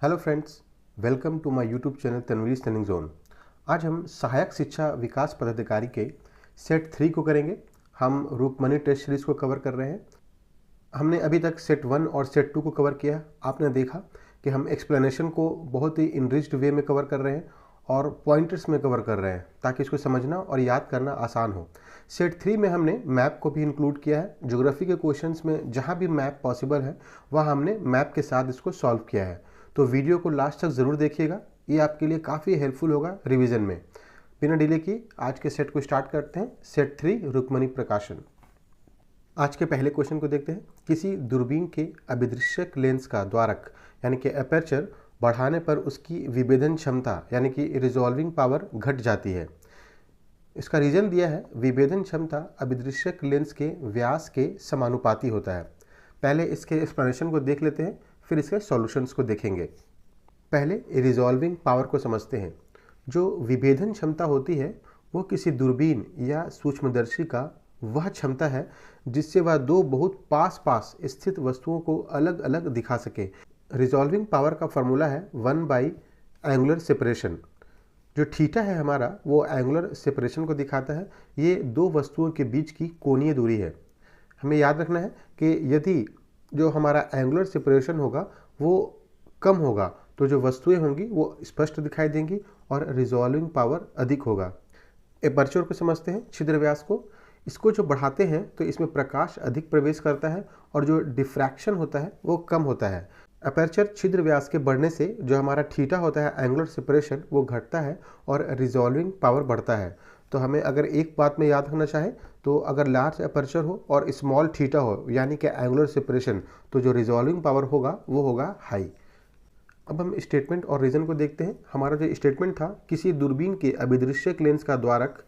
Hello friends, welcome to my YouTube channel Tanveer learning zone. आज हम सहायक शिक्षा विकास पदाधिकारी के सेट 3 को करेंगे। हम रूपमनी टेस्ट सीरीज़ को कवर कर रहे हैं। हमने अभी तक सेट 1 और सेट 2 को कवर किया। आपने देखा कि हम एक्सप्लेनेशन को बहुत ही इनरिच्ड वे में कवर कर रहे हैं और पॉइंटर्स में कवर कर रहे हैं ताकि इसको समझना और याद करना आसान हो। सेट 3 में हमने मैप को भी इंक्लूड किया है। ज्योग्राफी के क्वेश्चंस में जहाँ भी मैप पॉसिबल है वहाँ हमने मैप के साथ इसको सॉल्व किया है। तो वीडियो को लास्ट तक ज़रूर देखिएगा, ये आपके लिए काफ़ी हेल्पफुल होगा रिवीजन में। बिना डिले किए आज के सेट को स्टार्ट करते हैं। सेट 3 रुक्मणी प्रकाशन। आज के पहले क्वेश्चन को देखते हैं। किसी दूरबीन के अभिदृश्यक लेंस का द्वारक यानी कि अपर्चर बढ़ाने पर उसकी विभेदन क्षमता यानी कि रिजॉल्विंग पावर घट जाती है। इसका रीजन दिया है, विभेदन क्षमता अभिदृश्यक लेंस के व्यास के समानुपाती होता है। पहले इसके एक्सप्लेनेशन को देख लेते हैं, फिर इसके सॉल्यूशंस को देखेंगे। पहले रिजॉल्विंग पावर को समझते हैं। जो विभेदन क्षमता होती है वो किसी दूरबीन या सूक्ष्मदर्शी का वह क्षमता है जिससे वह दो बहुत पास पास स्थित वस्तुओं को अलग अलग दिखा सके। रिजॉल्विंग पावर का फॉर्मूला है 1/एंगुलर सेपरेशन। जो थीटा है हमारा वो एंगुलर सेपरेशन को दिखाता है। ये दो वस्तुओं के बीच की कोणीय दूरी है। हमें याद रखना है कि यदि जो हमारा एंगुलर सेपरेशन होगा वो कम होगा तो जो वस्तुएं होंगी वो स्पष्ट दिखाई देंगी और रिजॉल्विंग पावर अधिक होगा। एपर्चर को समझते हैं, छिद्र व्यास को। इसको जो बढ़ाते हैं तो इसमें प्रकाश अधिक प्रवेश करता है और जो डिफ्रैक्शन होता है वो कम होता है। अपर्चर छिद्र व्यास के बढ़ने से जो हमारा थीटा होता है एंगुलर सेपरेशन वो घटता है और रिजॉल्विंग पावर बढ़ता है। तो हमें अगर एक बात में याद रखना चाहे तो अगर लार्ज अपर्चर हो और स्मॉल थीटा हो यानी कि एंगुलर सेपरेशन, तो जो रिजॉल्विंग पावर होगा वो होगा हाई। अब हम स्टेटमेंट और रीजन को देखते हैं। हमारा जो स्टेटमेंट था, किसी दूरबीन के अभिदृश्यक लेंस का द्वारक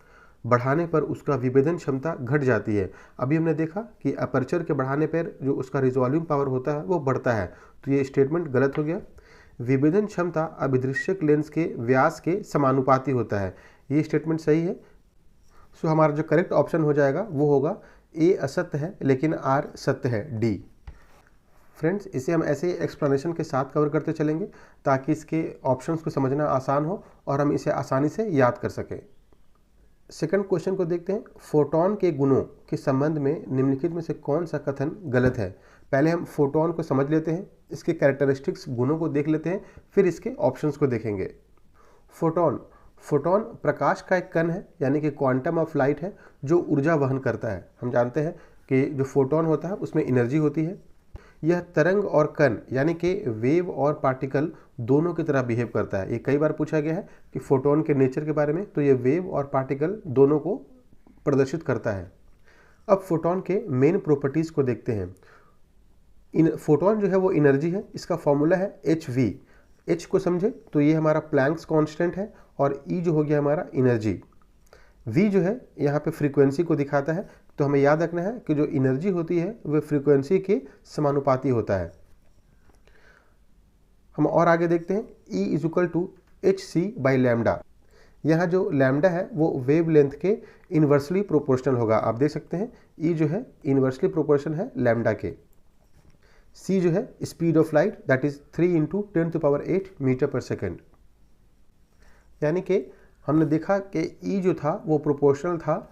बढ़ाने पर उसका विभेदन क्षमता घट जाती है। अभी हमने देखा कि अपर्चर के बढ़ाने पर जो उसका रिजॉल्विंग पावर होता है वो बढ़ता है, तो ये स्टेटमेंट गलत हो गया। विभेदन क्षमता अभिदृश्यक लेंस के व्यास के समानुपाती होता है, ये स्टेटमेंट सही है। सो हमारा जो करेक्ट ऑप्शन हो जाएगा वो होगा ए असत्य है लेकिन आर सत्य है, डी। फ्रेंड्स, इसे हम ऐसे एक्सप्लेनेशन के साथ कवर करते चलेंगे ताकि इसके ऑप्शंस को समझना आसान हो और हम इसे आसानी से याद कर सकें। सेकंड क्वेश्चन को देखते हैं। फोटोन के गुणों के संबंध में निम्नलिखित में से कौन सा कथन गलत है। पहले हम फोटोन को समझ लेते हैं, इसके कैरेक्टरिस्टिक्स गुणों को देख लेते हैं, फिर इसके ऑप्शंस को देखेंगे। फोटोन प्रकाश का एक कण है यानी कि क्वांटम ऑफ लाइट है जो ऊर्जा वहन करता है। हम जानते हैं कि जो फोटोन होता है उसमें एनर्जी होती है। यह तरंग और कण यानी कि वेव और पार्टिकल दोनों की तरह बिहेव करता है। ये कई बार पूछा गया है कि फोटोन के नेचर के बारे में, तो ये वेव और पार्टिकल दोनों को प्रदर्शित करता है। अब फोटोन के मेन प्रॉपर्टीज को देखते हैं। फोटोन जो है वो एनर्जी है, इसका फॉर्मूला है hv। h को समझे तो ये हमारा प्लैंक्स कांस्टेंट है और E जो हो गया हमारा एनर्जी। v जो है यहाँ पे फ्रीक्वेंसी को दिखाता है, तो हमें याद रखना है कि जो एनर्जी होती है वह फ्रीक्वेंसी के समानुपाती होता है। हम और आगे देखते हैं। E is equal to hc/λ। यहाँ जो लैम्डा है वो वेव लेंथ के इन्वर्सली प्रोपोर्शनल होगा। आप देख सकते हैं E जो है इन्वर्सली प्रोपोर्शनल है लैम्डा के। c जो है speed of light, that is 3 × 10⁸ metre per second. यानी कि हमने देखा कि E जो था वो प्रोपोर्शनल था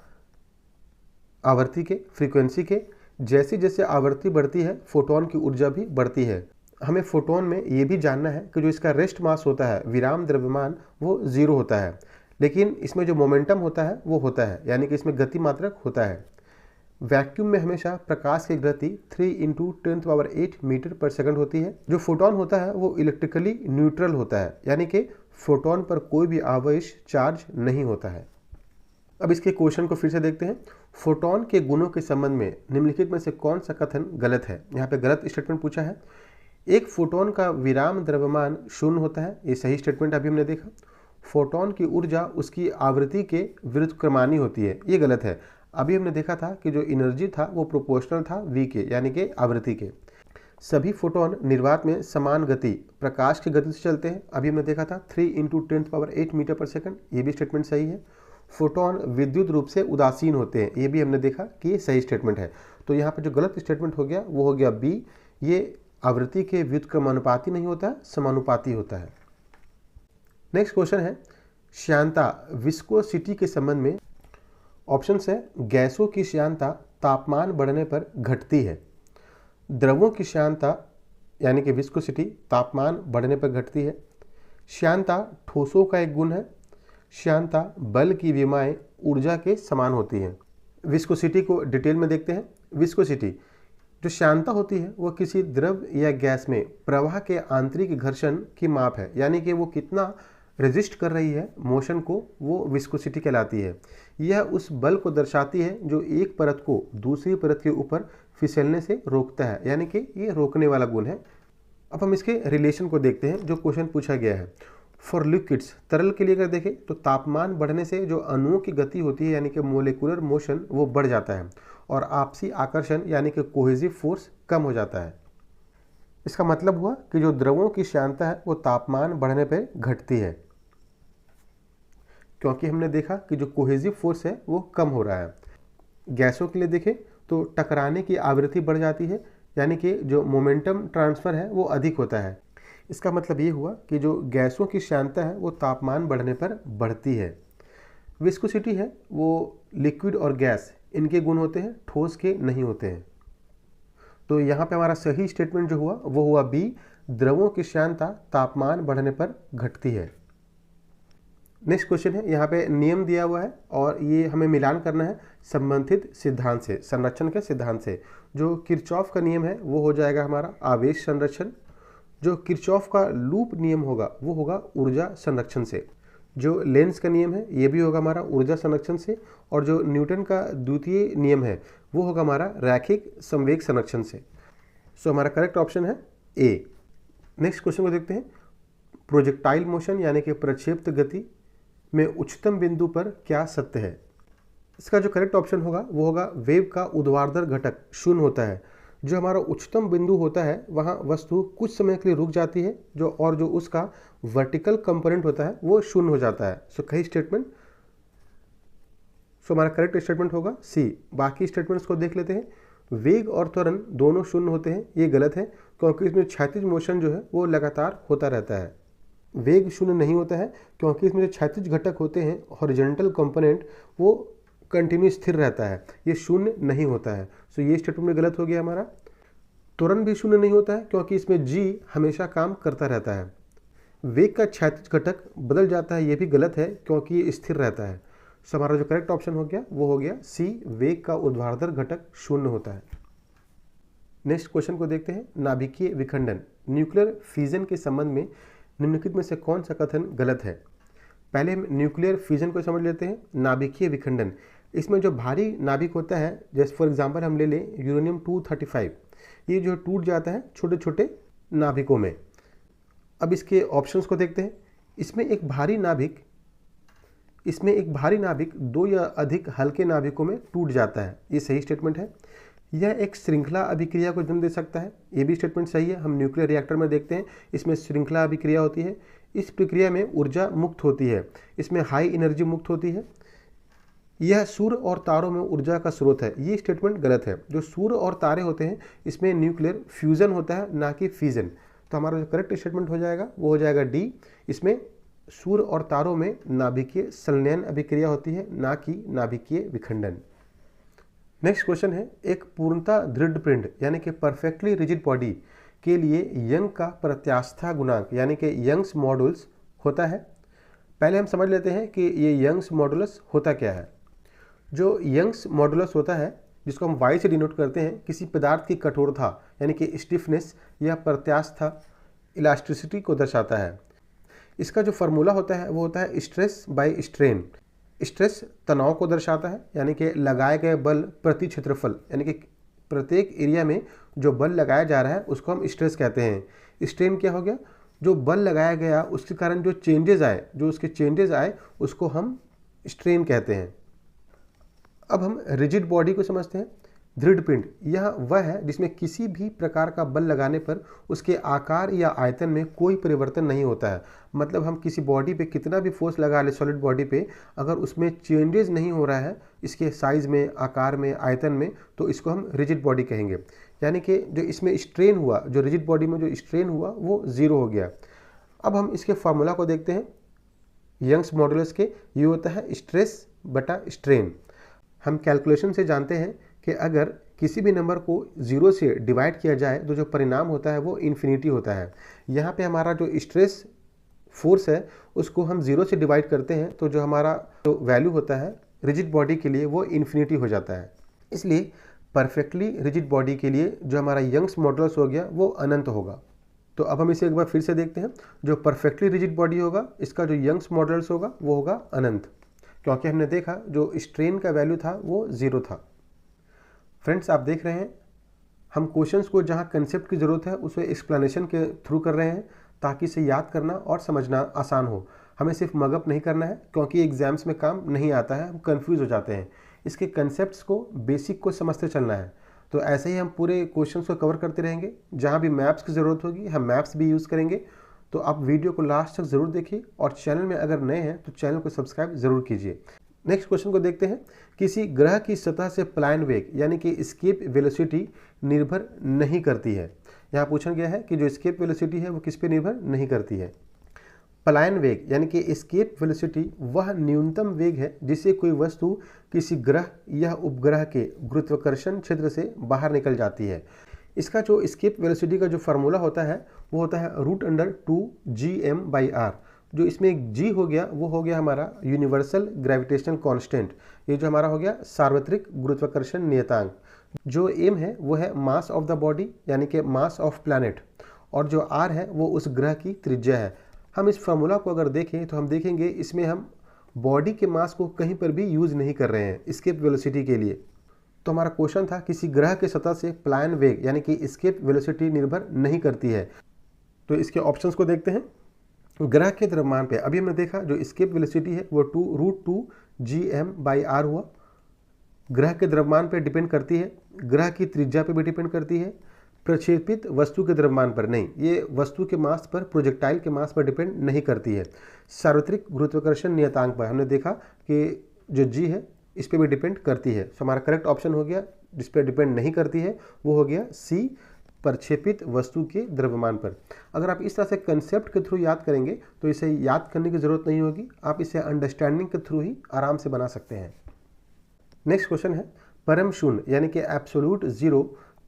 आवर्ती के, फ्रीक्वेंसी के। जैसे जैसे आवर्ती बढ़ती है फोटोन की ऊर्जा भी बढ़ती है। हमें फोटोन में ये भी जानना है कि जो इसका रेस्ट मास होता है, विराम द्रव्यमान, वो 0 होता है, लेकिन इसमें जो मोमेंटम होता है वो होता है, यानी कि इसमें गति मात्रक होता है। वैक्यूम में हमेशा प्रकाश की गति 3 × 10⁸ मीटर पर सेकंड होती है। जो फोटोन होता है वो इलेक्ट्रिकली न्यूट्रल होता है, यानी कि फोटोन पर कोई भी आवेश चार्ज नहीं होता है। अब इसके क्वेश्चन को फिर से देखते हैं। फोटोन के गुणों के संबंध में निम्नलिखित में से कौन सा कथन गलत है। यहाँ पे गलत स्टेटमेंट पूछा है। एक फोटोन का विराम द्रव्यमान 0 होता है, ये सही स्टेटमेंट अभी हमने देखा। फोटोन की ऊर्जा उसकी आवृत्ति के विरुद्ध क्रमानी होती है, ये गलत है। अभी हमने देखा था कि जो एनर्जी था वो प्रोपोर्शनल था v के, यानी कि आवृत्ति के। सभी फोटोन निर्वात में समान गति प्रकाश की गति से चलते हैं। अभी हमने देखा था 3 × 10⁸ मीटर पर सेकंड, ये भी स्टेटमेंट सही है। फोटोन विद्युत रूप से उदासीन होते हैं, ये भी हमने देखा कि ये सही स्टेटमेंट है। तो यहाँ पर जो गलत स्टेटमेंट हो गया वो हो गया बी। ये आवृत्ति के व्युत्क्रमानुपाती नहीं होता है, समानुपाती होता है। नेक्स्ट क्वेश्चन है श्यानता विस्कोसिटी के संबंध में। ऑप्शंस है गैसों की श्यानता तापमान बढ़ने पर घटती है, द्रवों की श्यानता यानी कि विस्कोसिटी तापमान बढ़ने पर घटती है, श्यानता ठोसों का एक गुण है, श्यानता बल की विमाएं ऊर्जा के समान होती हैं। विस्कोसिटी को डिटेल में देखते हैं। विस्कोसिटी जो श्यानता होती है वो किसी द्रव या गैस में प्रवाह के आंतरिक घर्षण की माप है, यानी कि वो कितना रेजिस्ट कर रही है मोशन को, वो विस्कोसिटी कहलाती है। यह उस बल को दर्शाती है जो एक परत को दूसरी परत के ऊपर फिसलने से रोकता है, यानी कि ये रोकने वाला गुण है। अब हम इसके रिलेशन को देखते हैं जो क्वेश्चन पूछा गया है। फॉर लिक्विड्स तरल के लिए अगर देखें तो तापमान बढ़ने से जो अणुओं की गति होती है यानी कि मोलिकुलर मोशन वो बढ़ जाता है और आपसी आकर्षण यानी कि कोहेसिव फोर्स कम हो जाता है। इसका मतलब हुआ कि जो द्रवों की श्यानता है वो तापमान बढ़ने पर घटती है, क्योंकि हमने देखा कि जो कोहेसिव फोर्स है वो कम हो रहा है। गैसों के लिए देखें तो टकराने की आवृत्ति बढ़ जाती है, यानी कि जो मोमेंटम ट्रांसफ़र है वो अधिक होता है। इसका मतलब ये हुआ कि जो गैसों की श्यानता है वो तापमान बढ़ने पर बढ़ती है। विस्कोसिटी है वो लिक्विड और गैस इनके गुण होते हैं, ठोस के नहीं होते हैं। तो यहाँ पे हमारा सही स्टेटमेंट जो हुआ वो हुआ बी, द्रवों की श्यानता तापमान बढ़ने पर घटती है। नेक्स्ट क्वेश्चन है, यहाँ पे नियम दिया हुआ है और ये हमें मिलान करना है संबंधित सिद्धांत से, संरक्षण के सिद्धांत से। जो किरचॉफ का नियम है वो हो जाएगा हमारा आवेश संरक्षण, जो किरचॉफ का लूप नियम होगा वो होगा ऊर्जा संरक्षण से, जो लेंस का नियम है ये भी होगा हमारा ऊर्जा संरक्षण से, और जो न्यूटन का द्वितीय नियम है वो होगा हमारा रैखिक संवेग संरक्षण से। सो हमारा करेक्ट ऑप्शन है ए। नेक्स्ट क्वेश्चन को देखते हैं। प्रोजेक्टाइल मोशन यानी कि प्रक्षेप्त गति में उच्चतम बिंदु पर क्या सत्य है? इसका जो करेक्ट ऑप्शन होगा वो होगा वेव का ऊर्ध्वाधर घटक शून्य होता है। जो हमारा उच्चतम बिंदु होता है वहाँ वस्तु कुछ समय के लिए रुक जाती है, जो उसका वर्टिकल कंपोनेंट होता है वो शून्य हो जाता है। सो कई स्टेटमेंट, सो हमारा करेक्ट स्टेटमेंट होगा सी। बाकी स्टेटमेंट्स को देख लेते हैं। वेग और त्वरण दोनों शून्य होते हैं, ये गलत है क्योंकि इसमें क्षैतिज मोशन जो है वो लगातार होता रहता है। वेग शून्य नहीं होता है क्योंकि इसमें जो क्षैतिज घटक होते हैं हॉरिजॉन्टल कंपोनेंट वो कंटिन्यू स्थिर रहता है, ये शून्य नहीं होता है। सो ये स्टेटमेंट गलत हो गया हमारा। त्वरण भी शून्य नहीं होता है क्योंकि इसमें जी हमेशा काम करता रहता है। वेग का क्षैतिज घटक बदल जाता है, ये भी गलत है क्योंकि ये स्थिर रहता है। सो हमारा जो करेक्ट ऑप्शन हो गया वो हो गया सी, वेग का ऊर्ध्वाधर घटक शून्य होता है। नेक्स्ट क्वेश्चन को देखते हैं। नाभिकीय विखंडन न्यूक्लियर फिजन के संबंध में निम्नलिखित में से कौन सा कथन गलत है? पहले हम न्यूक्लियर फिजन को समझ लेते हैं। नाभिकीय विखंडन, इसमें जो भारी नाभिक होता है, जैसे फॉर एग्जांपल हम ले लें यूरेनियम 235, ये जो टूट जाता है छोटे छोटे नाभिकों में। अब इसके ऑप्शंस को देखते हैं। इसमें एक भारी नाभिक दो या अधिक हल्के नाभिकों में टूट जाता है, ये सही स्टेटमेंट है। यह एक श्रृंखला अभिक्रिया को जन्म दे सकता है, ये भी स्टेटमेंट सही है। हम न्यूक्लियर रिएक्टर में देखते हैं, इसमें श्रृंखला अभिक्रिया होती है। इस प्रक्रिया में ऊर्जा मुक्त होती है, इसमें हाई एनर्जी मुक्त होती है। यह सूर्य और तारों में ऊर्जा का स्रोत है, ये स्टेटमेंट गलत है। जो सूर्य और तारे होते हैं इसमें न्यूक्लियर फ्यूजन होता है, ना कि फिजन। तो हमारा जो करेक्ट स्टेटमेंट हो जाएगा वो हो जाएगा डी। इसमें सूर्य और तारों में नाभिकीय संलयन अभिक्रिया होती है, ना कि नाभिकीय विखंडन। नेक्स्ट क्वेश्चन है, एक पूर्णतः दृढ़ पिंड यानी कि परफेक्टली रिजिड बॉडी के लिए यंग का प्रत्यास्था गुणांक यानी कि यंग्स मॉडुलस होता है। पहले हम समझ लेते हैं कि ये यंग्स मॉडुलस होता क्या है। जो यंग्स मॉडुलस होता है, जिसको हम वाई से डिनोट करते हैं, किसी पदार्थ की कठोरता यानी कि स्टिफनेस या प्रत्यास्था इलास्टिसिटी को दर्शाता है। इसका जो फार्मूला होता है वो होता है स्ट्रेस बाय स्ट्रेन। स्ट्रेस तनाव को दर्शाता है, यानी कि लगाए गए बल प्रति क्षेत्रफल, यानी कि प्रत्येक एरिया में जो बल लगाया जा रहा है उसको हम स्ट्रेस कहते हैं। स्ट्रेन क्या हो गया? जो बल लगाया गया उसके कारण जो उसके चेंजेस आए उसको हम स्ट्रेन कहते हैं। अब हम रिजिड बॉडी को समझते हैं। दृढ़ पिंड यह वह है जिसमें किसी भी प्रकार का बल लगाने पर उसके आकार या आयतन में कोई परिवर्तन नहीं होता है। मतलब हम किसी बॉडी पे कितना भी फोर्स लगा ले सॉलिड बॉडी पे, अगर उसमें चेंजेस नहीं हो रहा है इसके साइज में, आकार में, आयतन में, तो इसको हम रिजिड बॉडी कहेंगे। यानी कि जो इसमें स्ट्रेन हुआ, जो रिजिड बॉडी में जो स्ट्रेन हुआ वो 0 हो गया। अब हम इसके फार्मूला को देखते हैं यंग्स मॉडुलस के। ये होता है स्ट्रेस बटा स्ट्रेन। हम कैलकुलेशन से जानते हैं कि अगर किसी भी नंबर को 0 से डिवाइड किया जाए तो जो परिणाम होता है वो इन्फिनिटी होता है। यहाँ पे हमारा जो स्ट्रेस फोर्स है उसको हम 0 से डिवाइड करते हैं तो जो हमारा जो वैल्यू होता है रिजिड बॉडी के लिए वो इन्फिनिटी हो जाता है। इसलिए परफेक्टली रिजिड बॉडी के लिए जो हमारा यंग्स मॉडुलस हो गया वो अनंत होगा। तो अब हम इसे एक बार फिर से देखते हैं। जो परफेक्टली रिजिड बॉडी होगा इसका जो यंग्स मॉडुलस होगा वो होगा अनंत, क्योंकि हमने देखा जो स्ट्रेन का वैल्यू था वो 0 था। फ्रेंड्स, आप देख रहे हैं हम क्वेश्चंस को जहां कंसेप्ट की ज़रूरत है उसे एक्सप्लेनेशन के थ्रू कर रहे हैं ताकि इसे याद करना और समझना आसान हो। हमें सिर्फ मगअप नहीं करना है क्योंकि एग्जाम्स में काम नहीं आता है, हम कंफ्यूज हो जाते हैं। इसके कंसेप्ट्स को, बेसिक को समझते चलना है। तो ऐसे ही हम पूरे क्वेश्चंस को कवर करते रहेंगे। जहाँ भी मैप्स की ज़रूरत होगी हम मैप्स भी यूज़ करेंगे। तो आप वीडियो को लास्ट तक ज़रूर देखिए और चैनल में अगर नए हैं तो चैनल को सब्सक्राइब ज़रूर कीजिए। नेक्स्ट क्वेश्चन को देखते हैं। किसी ग्रह की सतह से पलायन वेग यानी कि एस्केप वेलोसिटी निर्भर नहीं करती है। यहाँ पूछा गया है कि जो एस्केप वेलोसिटी है वो किस पे निर्भर नहीं करती है। पलायन वेग यानी कि एस्केप वेलोसिटी वह न्यूनतम वेग है जिससे कोई वस्तु किसी ग्रह या उपग्रह के गुरुत्वाकर्षण क्षेत्र से बाहर निकल जाती है। इसका जो एस्केप वेलोसिटी का जो फार्मूला होता है वो होता है √2gm/r। जो इसमें एक g हो गया वो हो गया हमारा यूनिवर्सल ग्रेविटेशनल कांस्टेंट। ये जो हमारा हो गया सार्वत्रिक गुरुत्वाकर्षण नियतांक। जो m है वो है मास ऑफ द बॉडी यानी कि मास ऑफ प्लैनेट, और जो r है वो उस ग्रह की त्रिज्या है। हम इस फार्मूला को अगर देखें तो हम देखेंगे इसमें हम बॉडी के मास को कहीं पर भी यूज़ नहीं कर रहे हैं एस्केप वेलोसिटी के लिए। तो हमारा क्वेश्चन था किसी ग्रह के सतह से पलायन वेग यानी कि एस्केप वेलोसिटी निर्भर नहीं करती है। तो इसके ऑप्शंस को देखते हैं। ग्रह के द्रव्यमान पे अभी हमने देखा जो एस्केप वेलोसिटी है वो √2gm/r हुआ। ग्रह के द्रव्यमान पे डिपेंड करती है, ग्रह की त्रिज्या पे भी डिपेंड करती है, प्रक्षेपित वस्तु के द्रव्यमान पर नहीं। ये वस्तु के मास पर, प्रोजेक्टाइल के मास पर डिपेंड नहीं करती है। सार्वत्रिक गुरुत्वाकर्षण नियतांक पर हमने देखा कि जो g है इस पर भी डिपेंड करती है। तो हमारा करेक्ट ऑप्शन हो गया जिस पर डिपेंड नहीं करती है वो हो गया C, प्रक्षेपित वस्तु के द्रव्यमान पर। अगर आप इस तरह से कंसेप्ट के थ्रू याद करेंगे तो इसे याद करने की ज़रूरत नहीं होगी, आप इसे अंडरस्टैंडिंग के थ्रू ही आराम से बना सकते हैं। नेक्स्ट क्वेश्चन है परम शून्य यानी कि एब्सोल्यूट जीरो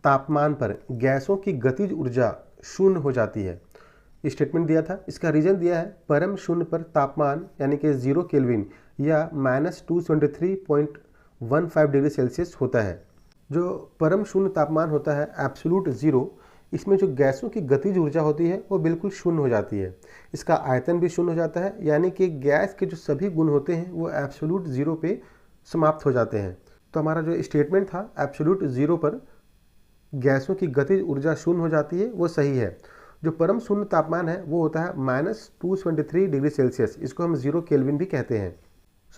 तापमान पर गैसों की गतिज ऊर्जा शून्य हो जाती है। स्टेटमेंट दिया था, इसका रीजन दिया है परम शून्य पर तापमान यानी कि 0 केल्विन या -223.15 डिग्री सेल्सियस होता है। जो परम शून्य तापमान होता है एब्सोल्यूट जीरो, इसमें जो गैसों की गतिज ऊर्जा होती है वो बिल्कुल शून्य हो जाती है। इसका आयतन भी शून्य हो जाता है, यानी कि गैस के जो सभी गुण होते हैं वो एब्सोल्यूट जीरो पे समाप्त हो जाते हैं। तो हमारा जो स्टेटमेंट था एब्सोल्यूट जीरो पर गैसों की गतिज ऊर्जा शून्य हो जाती है वो सही है। जो परम शून्य तापमान है वो होता है -223 डिग्री सेल्सियस, इसको हम 0 केल्विन भी कहते हैं।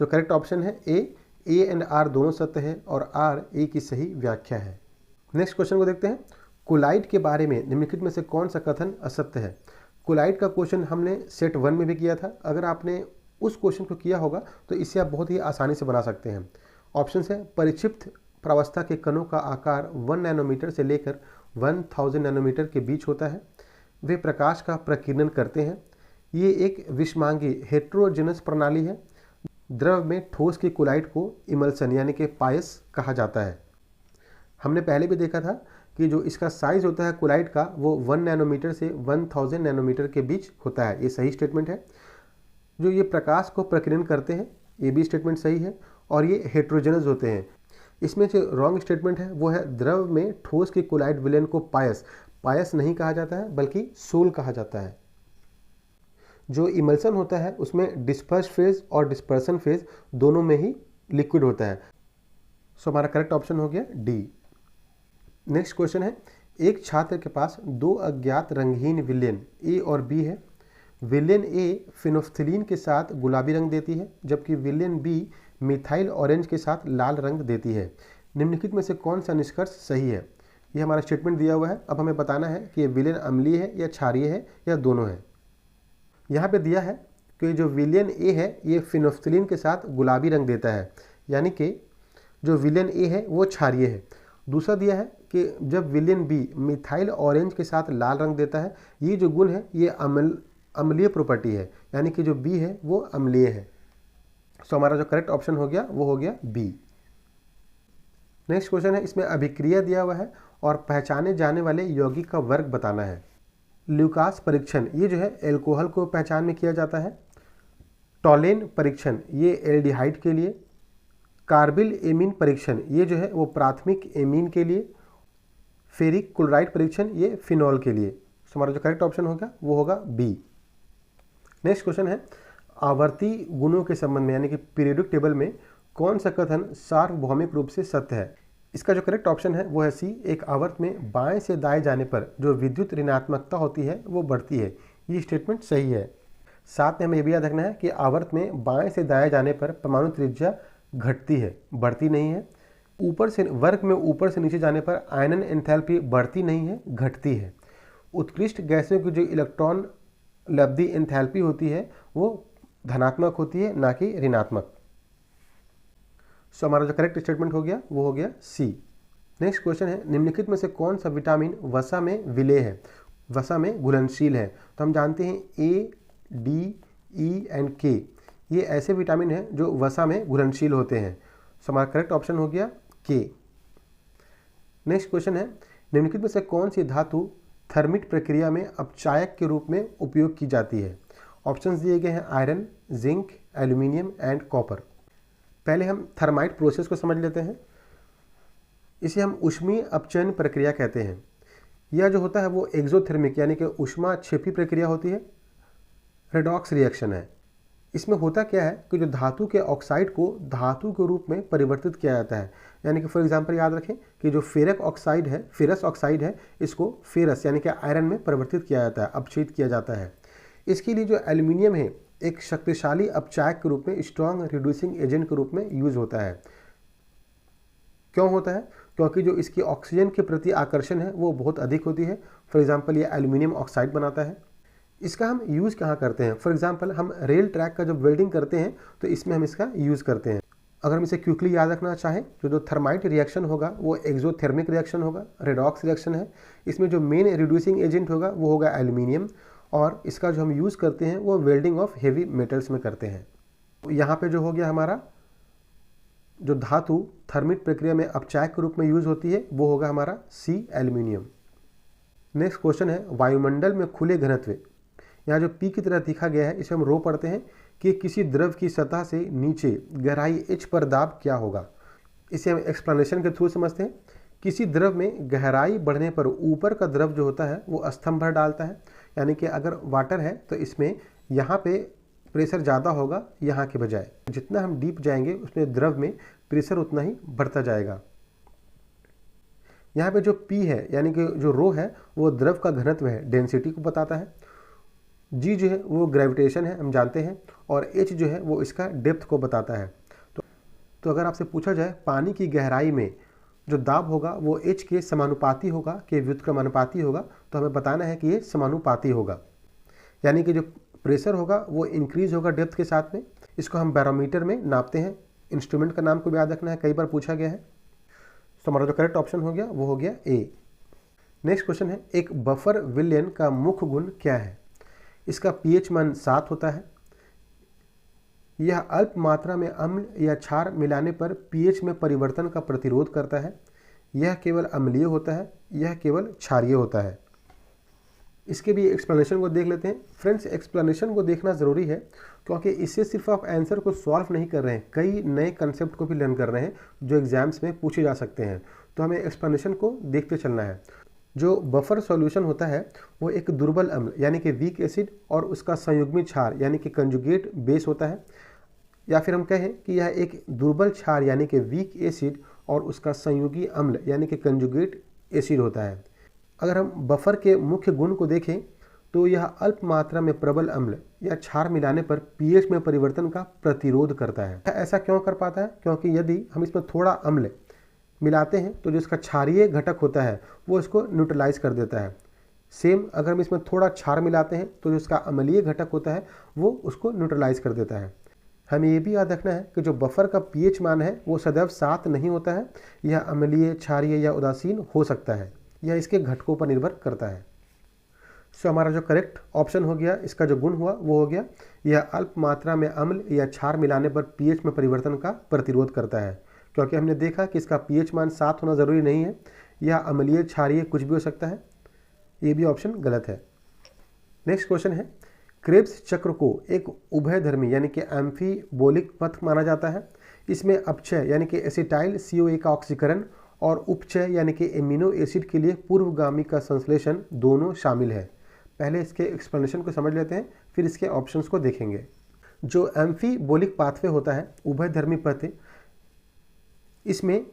सो करेक्ट ऑप्शन है ए एंड आर दोनों सत्य है और आर ए की सही व्याख्या है। नेक्स्ट क्वेश्चन को देखते हैं। कोलाइड के बारे में निम्नलिखित में से कौन सा कथन असत्य है। कोलाइड का क्वेश्चन हमने सेट 1 में भी किया था। अगर आपने उस क्वेश्चन को किया होगा तो इसे आप बहुत ही आसानी से बना सकते हैं। ऑप्शन है परिक्षिप्त प्रावस्था के कणों का आकार 1 नैनोमीटर से लेकर 1000 नैनोमीटर के बीच होता है। वे प्रकाश का प्रकीर्णन करते हैं। ये एक विषमांगी हेट्रोजेनस प्रणाली है। द्रव में ठोस की कोलाइड को इमल्सन यानी कि पायस कहा जाता है। हमने पहले भी देखा था कि जो इसका साइज होता है कोलाइड का वो 1 नैनोमीटर से 1000 नैनोमीटर के बीच होता है। ये सही स्टेटमेंट है। जो ये प्रकाश को प्रकीर्णन करते हैं ये भी स्टेटमेंट सही है। और ये हेट्रोजेनस होते हैं। इसमें जो रॉन्ग स्टेटमेंट है वो है द्रव में ठोस की कोलाइड विलयन को पायस नहीं कहा जाता है बल्कि सोल कहा जाता है। जो इमल्सन होता है उसमें डिस्पर्स फेज और डिस्पर्सन फेज दोनों में ही लिक्विड होता है। सो हमारा करेक्ट ऑप्शन हो गया डी। नेक्स्ट क्वेश्चन है एक छात्र के पास 2 अज्ञात रंगहीन विलयन ए और बी है। विलयन ए फिनोफ्थिलीन के साथ गुलाबी रंग देती है जबकि विलयन बी मिथाइल ऑरेंज के साथ लाल रंग देती है। निम्नलिखित में से कौन सा निष्कर्ष सही है। ये हमारा स्टेटमेंट दिया हुआ है। अब हमें बताना है कि ये विलयन अम्लीय है या क्षारीय है या दोनों है। यहाँ पे दिया है कि जो विलयन ए है ये फिनोफ्थिलीन के साथ गुलाबी रंग देता है, यानी कि जो विलयन ए है वो क्षारीय है। दूसरा दिया है कि जब विलेन बी मिथाइल ऑरेंज के साथ लाल रंग देता है, ये जो गुण है ये अम्लीय प्रॉपर्टी है, यानी कि जो बी है वो अम्लीय है। सो हमारा जो करेक्ट ऑप्शन हो गया वो हो गया बी। नेक्स्ट क्वेश्चन है, इसमें अभिक्रिया दिया हुआ है और पहचाने जाने वाले यौगिक का वर्ग बताना है। ल्यूकास परीक्षण ये जो है एल्कोहल को पहचान में किया जाता है। टॉलेन परीक्षण ये एल्डिहाइड के लिए। कार्बिल एमीन परीक्षण ये जो है वो प्राथमिक एमीन के लिए। फेरिक क्लोराइड परीक्षण ये फिनॉल के लिए। सो हमारा जो करेक्ट ऑप्शन होगा वो होगा बी। नेक्स्ट क्वेश्चन है, आवर्ती गुणों के संबंध में यानी कि पीरियोडिक टेबल में कौन सा कथन सार्वभौमिक रूप से सत्य है? इसका जो करेक्ट ऑप्शन है वो है सी। एक आवर्त में बाएं से दाएं जाने पर जो विद्युत ऋणात्मकता होती है वो बढ़ती है। ये स्टेटमेंट सही है। साथ में हमें ये भी याद रखना है कि आवर्त में बाएं से दाएं जाने पर परमाणु त्रिज्या घटती है, बढ़ती नहीं है। ऊपर से वर्ग में ऊपर से नीचे जाने पर आयनन एंथैल्पी बढ़ती नहीं है, घटती है। उत्कृष्ट गैसों की जो इलेक्ट्रॉन लब्धि एंथैल्पी होती है वो धनात्मक होती है, ना कि ऋणात्मक। सो हमारा जो करेक्ट स्टेटमेंट हो गया वो हो गया सी। नेक्स्ट क्वेश्चन है, निम्नलिखित में से कौन सा विटामिन वसा में विलेय है, वसा में घुलनशील है? तो हम जानते हैं ए, डी, ई एंड के ये ऐसे विटामिन हैं जो वसा में घुलनशील होते हैं। सो हमारा करेक्ट ऑप्शन हो गया के। नेक्स्ट क्वेश्चन है, निम्नलिखित में से कौन सी धातु थर्मिट प्रक्रिया में अपचायक के रूप में उपयोग की जाती है? ऑप्शंस दिए गए हैं iron, zinc, aluminium and copper. पहले हम थर्माइट प्रोसेस को समझ लेते हैं। इसे हम ऊष्मीय अपचयन प्रक्रिया कहते हैं। यह जो होता है वो एक्सोथर्मिक यानी कि ऊष्माक्षेपी प्रक्रिया होती है, रेडॉक्स रिएक्शन है। इसमें होता क्या है कि जो धातु के ऑक्साइड को धातु के रूप में परिवर्तित किया जाता है। यानी कि फॉर एग्जांपल याद रखें कि जो फेरस ऑक्साइड है इसको फेरस यानी कि आयरन में परिवर्तित किया जाता है, अपचयित किया जाता है। इसके लिए जो एल्यूमिनियम है एक शक्तिशाली अपचायक के रूप में, स्ट्रॉन्ग रिड्यूसिंग एजेंट के रूप में यूज होता है। क्यों होता है? क्योंकि जो इसकी ऑक्सीजन के प्रति आकर्षण है वो बहुत अधिक होती है। फॉर एग्जांपल ये एल्यूमिनियम ऑक्साइड बनाता है। इसका हम यूज़ कहाँ करते हैं? फॉर एग्जांपल हम रेल ट्रैक का जब वेल्डिंग करते हैं तो इसमें हम इसका यूज़ करते हैं। अगर हम इसे क्विकली याद रखना चाहें तो जो थर्माइट रिएक्शन होगा वो एक्सोथर्मिक रिएक्शन होगा, रेडॉक्स रिएक्शन है। इसमें जो मेन रिड्यूसिंग एजेंट होगा वो होगा एल्यूमिनियम, और इसका जो हम यूज़ करते हैं वो वेल्डिंग ऑफ हेवी मेटल्स में करते हैं। यहाँ पे जो हो गया हमारा जो धातु थर्मिट प्रक्रिया में अपचायक के रूप में यूज़ होती है वो होगा हमारा सी, एल्यूमिनियम। नेक्स्ट क्वेश्चन है, वायुमंडल में खुले घनत्व, यहाँ जो पी की तरह दिखा गया है इसे हम रो पढ़ते हैं कि किसी द्रव की सतह से नीचे गहराई h पर दाब क्या होगा। इसे हम एक्सप्लेनेशन के थ्रू समझते हैं। किसी द्रव में गहराई बढ़ने पर ऊपर का द्रव जो होता है वो स्तंभ भर डालता है। यानी कि अगर वाटर है तो इसमें यहाँ पे प्रेशर ज़्यादा होगा यहाँ के बजाय। जितना हम डीप जाएंगे उसमें द्रव में प्रेशर उतना ही बढ़ता जाएगा। यहाँ पे जो P है यानी कि जो रो है वो द्रव का घनत्व है, डेंसिटी को बताता है। G जो है वो ग्रेविटेशन है, हम जानते हैं, और H जो है वो इसका डेप्थ को बताता है। तो अगर आपसे पूछा जाए पानी की गहराई में जो दाब होगा वो H के समानुपाती होगा कि व्युत्क्रमानुपाती होगा, तो हमें बताना है कि ये समानुपाती होगा। यानी कि जो प्रेशर होगा वो इंक्रीज होगा डेप्थ के साथ में। इसको हम बैरोमीटर में नापते हैं। इंस्ट्रूमेंट का नाम को भी याद रखना है, कई बार पूछा गया है। तो हमारा जो करेक्ट ऑप्शन हो गया वो हो गया ए। नेक्स्ट क्वेश्चन है, एक बफर विलयन का मुख्य गुण क्या है? इसका pH मान 7 होता है। यह अल्प मात्रा में अम्ल या क्षार मिलाने पर pH में परिवर्तन का प्रतिरोध करता है। यह केवल अम्लीय होता है, यह केवल क्षारीय होता है। इसके भी एक्सप्लेनेशन को देख लेते हैं। फ्रेंड्स, एक्सप्लेनेशन को देखना ज़रूरी है क्योंकि इससे सिर्फ आप आंसर को सॉल्व नहीं कर रहे हैं, कई नए कंसेप्ट को भी लर्न कर रहे हैं जो एग्जाम्स में पूछे जा सकते हैं। तो हमें एक्सप्लेनेशन को देखते चलना है। जो बफर सॉल्यूशन होता है वो एक दुर्बल अम्ल यानी कि वीक एसिड और उसका संयुग्मी क्षार यानी कि कंजुगेट बेस होता है, या फिर हम कहें कि यह एक दुर्बल क्षार यानी कि वीक एसिड और उसका संयुगी अम्ल यानी कि कंजुगेट एसिड होता है। अगर हम बफर के मुख्य गुण को देखें तो यह अल्प मात्रा में प्रबल अम्ल या क्षार मिलाने पर pH में परिवर्तन का प्रतिरोध करता है। ऐसा क्यों कर पाता है? क्योंकि यदि हम इसमें थोड़ा अम्ल मिलाते हैं तो जो इसका क्षारीय घटक होता है वो इसको न्यूट्रलाइज कर देता है। सेम अगर हम इसमें थोड़ा क्षार मिलाते हैं तो जो इसका अम्लीय घटक होता है वो उसको न्यूट्रलाइज कर देता है। हमें ये भी याद रखना है कि जो बफर का पीएच मान है वो सदैव 7 नहीं होता है, यह अम्लीय, क्षारीय या उदासीन हो सकता है, यह इसके घटकों पर निर्भर करता है। सो हमारा जो करेक्ट ऑप्शन हो गया, इसका जो गुण हुआ वो हो गया, यह अल्प मात्रा में अम्ल या क्षार मिलाने पर पीएच में परिवर्तन का प्रतिरोध करता है, क्योंकि हमने देखा कि इसका पीएच मान 7 होना ज़रूरी नहीं है, यह अम्लीय, क्षारीय कुछ भी हो सकता है। ये भी ऑप्शन गलत है। नेक्स्ट क्वेश्चन है, क्रेब्स चक्र को एक उभयधर्मी यानी कि एम्फीबोलिक पथ माना जाता है। इसमें अपचय यानी कि एसिटाइल CoA का ऑक्सीकरण और उपचय यानी कि एमिनो एसिड के लिए पूर्वगामी का संश्लेषण दोनों शामिल है। पहले इसके एक्सप्लेनेशन को समझ लेते हैं, फिर इसके ऑप्शंस को देखेंगे। जो एम्फीबोलिक पाथवे होता है, उभयधर्मी पथ, इसमें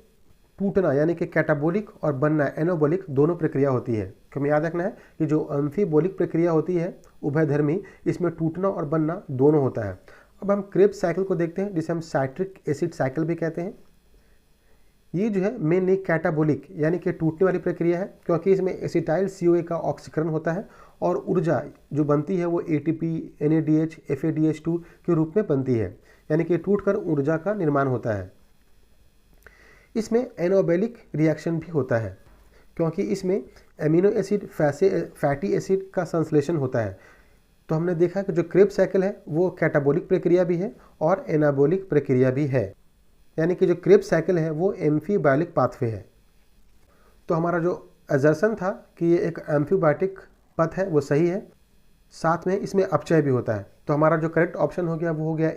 टूटना यानी कि कैटाबोलिक और बनना एनाबोलिक दोनों प्रक्रिया होती है। तो हमें याद रखना है कि जो एम्फीबोलिक प्रक्रिया होती है उभयधर्मी, इसमें टूटना और बनना दोनों होता है। अब हम क्रेब्स साइकिल को देखते हैं, जिसे हम साइट्रिक एसिड साइकिल भी कहते हैं। ये जो है मेनली कैटाबोलिक यानी कि टूटने वाली प्रक्रिया है, क्योंकि इसमें एसिटाइल CoA का ऑक्सीकरण होता है और ऊर्जा जो बनती है वो ATP, NADH, FADH2 के रूप में बनती है, यानी कि टूटकर ऊर्जा का निर्माण होता है। इसमें एनाबोलिक रिएक्शन भी होता है, क्योंकि इसमें एमिनो एसिड फैटी एसिड का संश्लेषण होता है। तो हमने देखा कि जो क्रेब्स साइकिल है वो कैटाबोलिक प्रक्रिया भी है और एनाबोलिक प्रक्रिया भी है, यानी कि जो क्रेब्स साइकिल है वो एम्फीबोलिक पाथवे है। तो हमारा जो एजर्सन था कि ये एक एम्फीबायोटिक पथ है वो सही है, साथ में इसमें अपचय भी होता है। तो हमारा जो करेक्ट ऑप्शन हो गया वो हो गया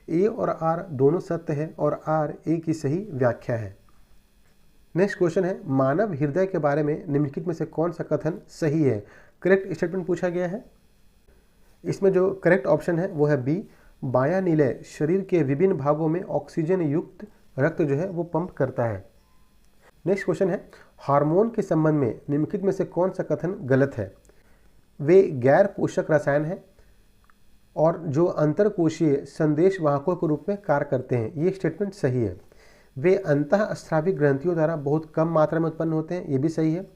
ए और आर दोनों सत्य है और आर ए की सही व्याख्या है। नेक्स्ट क्वेश्चन है, मानव हृदय के बारे में निम्नलिखित में से कौन सा कथन सही है? करेक्ट स्टेटमेंट पूछा गया है। इसमें जो करेक्ट ऑप्शन है वो है बी, बायां निलय शरीर के विभिन्न भागों में ऑक्सीजन युक्त रक्त जो है वो पंप करता है। नेक्स्ट क्वेश्चन है, हार्मोन के संबंध में निम्नलिखित में से कौन सा कथन गलत है? वे गैर पोषक रसायन है और जो अंतरकोशीय संदेश वाहकों के रूप में कार्य करते हैं, ये स्टेटमेंट सही है। वे अंतःस्रावी ग्रंथियों द्वारा बहुत कम मात्रा में उत्पन्न होते हैं, ये भी सही है।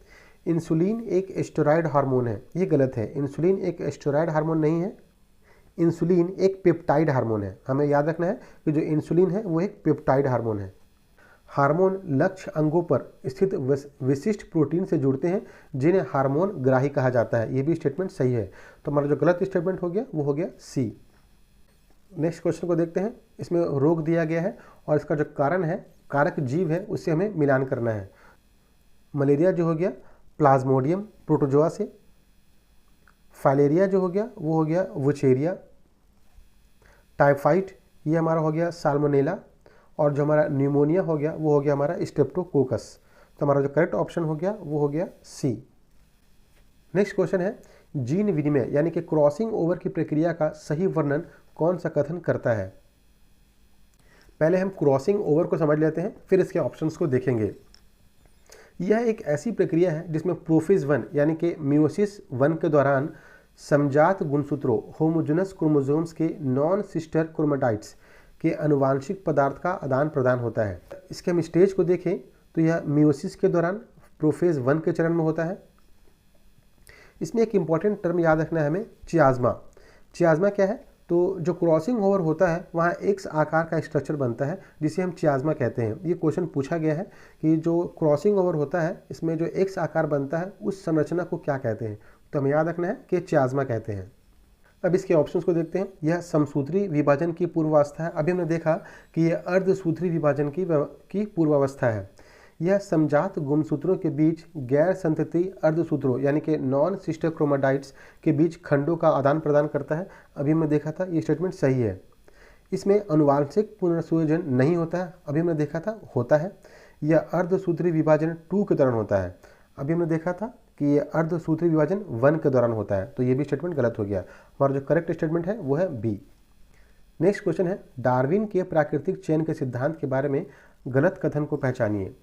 इंसुलिन एक स्टेरॉयड हार्मोन है, ये गलत है। इंसुलिन एक स्टेरॉयड हार्मोन नहीं है, इंसुलिन एक पेप्टाइड हार्मोन है। हमें याद रखना है कि जो इंसुलिन है वो एक पेप्टाइड हार्मोन है। हार्मोन लक्ष्य अंगों पर स्थित विशिष्ट प्रोटीन से जुड़ते हैं जिन्हें हार्मोन ग्राही कहा जाता है, ये भी स्टेटमेंट सही है। तो हमारा जो गलत स्टेटमेंट हो गया वो हो गया सी। नेक्स्ट क्वेश्चन को देखते हैं। इसमें रोग दिया गया है और इसका जो कारण है, कारक जीव है, उससे हमें मिलान करना है। मलेरिया जो हो गया प्लाज्मोडियम प्रोटोजोआ से, फाइलेरिया जो हो गया वो हो गया वुचेरिया, टाइफाइड ये हमारा हो गया साल्मोनेला, और जो हमारा न्यूमोनिया हो गया वो हो गया हमारा स्ट्रेप्टोकोकस। तो हमारा जो करेक्ट ऑप्शन हो गया वो हो गया सी। नेक्स्ट क्वेश्चन है, जीन विनिमय यानी कि क्रॉसिंग ओवर की प्रक्रिया का सही वर्णन कौन सा कथन करता है? पहले हम क्रॉसिंग ओवर को समझ लेते हैं, फिर इसके ऑप्शंस को देखेंगे। यह एक ऐसी प्रक्रिया है जिसमें प्रोफेज 1 यानी कि मियोसिस 1 के दौरान समजात गुणसूत्रों होमोजेनस क्रोमोसोम्स के नॉन सिस्टर क्रोमेटाइड्स के अनुवांशिक पदार्थ का आदान प्रदान होता है। इसके हम स्टेज को देखें तो यह मियोसिस के दौरान प्रोफेज 1 के चरण में होता है। इसमें एक इम्पॉर्टेंट टर्म याद रखना है हमें, चियाज़मा। चियाज़मा क्या है? तो जो क्रॉसिंग ओवर होता है वहाँ एक्स आकार का स्ट्रक्चर बनता है जिसे हम चियाज़मा कहते हैं। ये क्वेश्चन पूछा गया है कि जो क्रॉसिंग ओवर होता है इसमें जो एक्स आकार बनता है उस संरचना को क्या कहते हैं? तो हमें याद रखना है कि चियाज़मा कहते हैं। अब इसके ऑप्शंस को देखते हैं। यह समसूत्री विभाजन की पूर्वावस्था है। अभी हमने देखा कि यह अर्धसूत्री विभाजन की पूर्वावस्था है। यह समजात गुणसूत्रों के बीच गैर संतति अर्धसूत्रों यानी कि नॉन सिस्टर क्रोमेटाइड्स के बीच खंडों का आदान प्रदान करता है। अभी हमने देखा था ये स्टेटमेंट सही है। इसमें अनुवांशिक पुनर्संयोजन नहीं होता है, अभी हमने देखा था होता है। यह अर्धसूत्री विभाजन 2 के दौरान होता है, अभी हमने देखा था कि ये अर्धसूत्री विभाजन 1 के दौरान होता है। तो ये भी स्टेटमेंट गलत हो गया। हमारा जो करेक्ट स्टेटमेंट है वो है बी। नेक्स्ट क्वेश्चन है, डार्विन के प्राकृतिक चयन के सिद्धांत के बारे में गलत कथन को पहचानिए।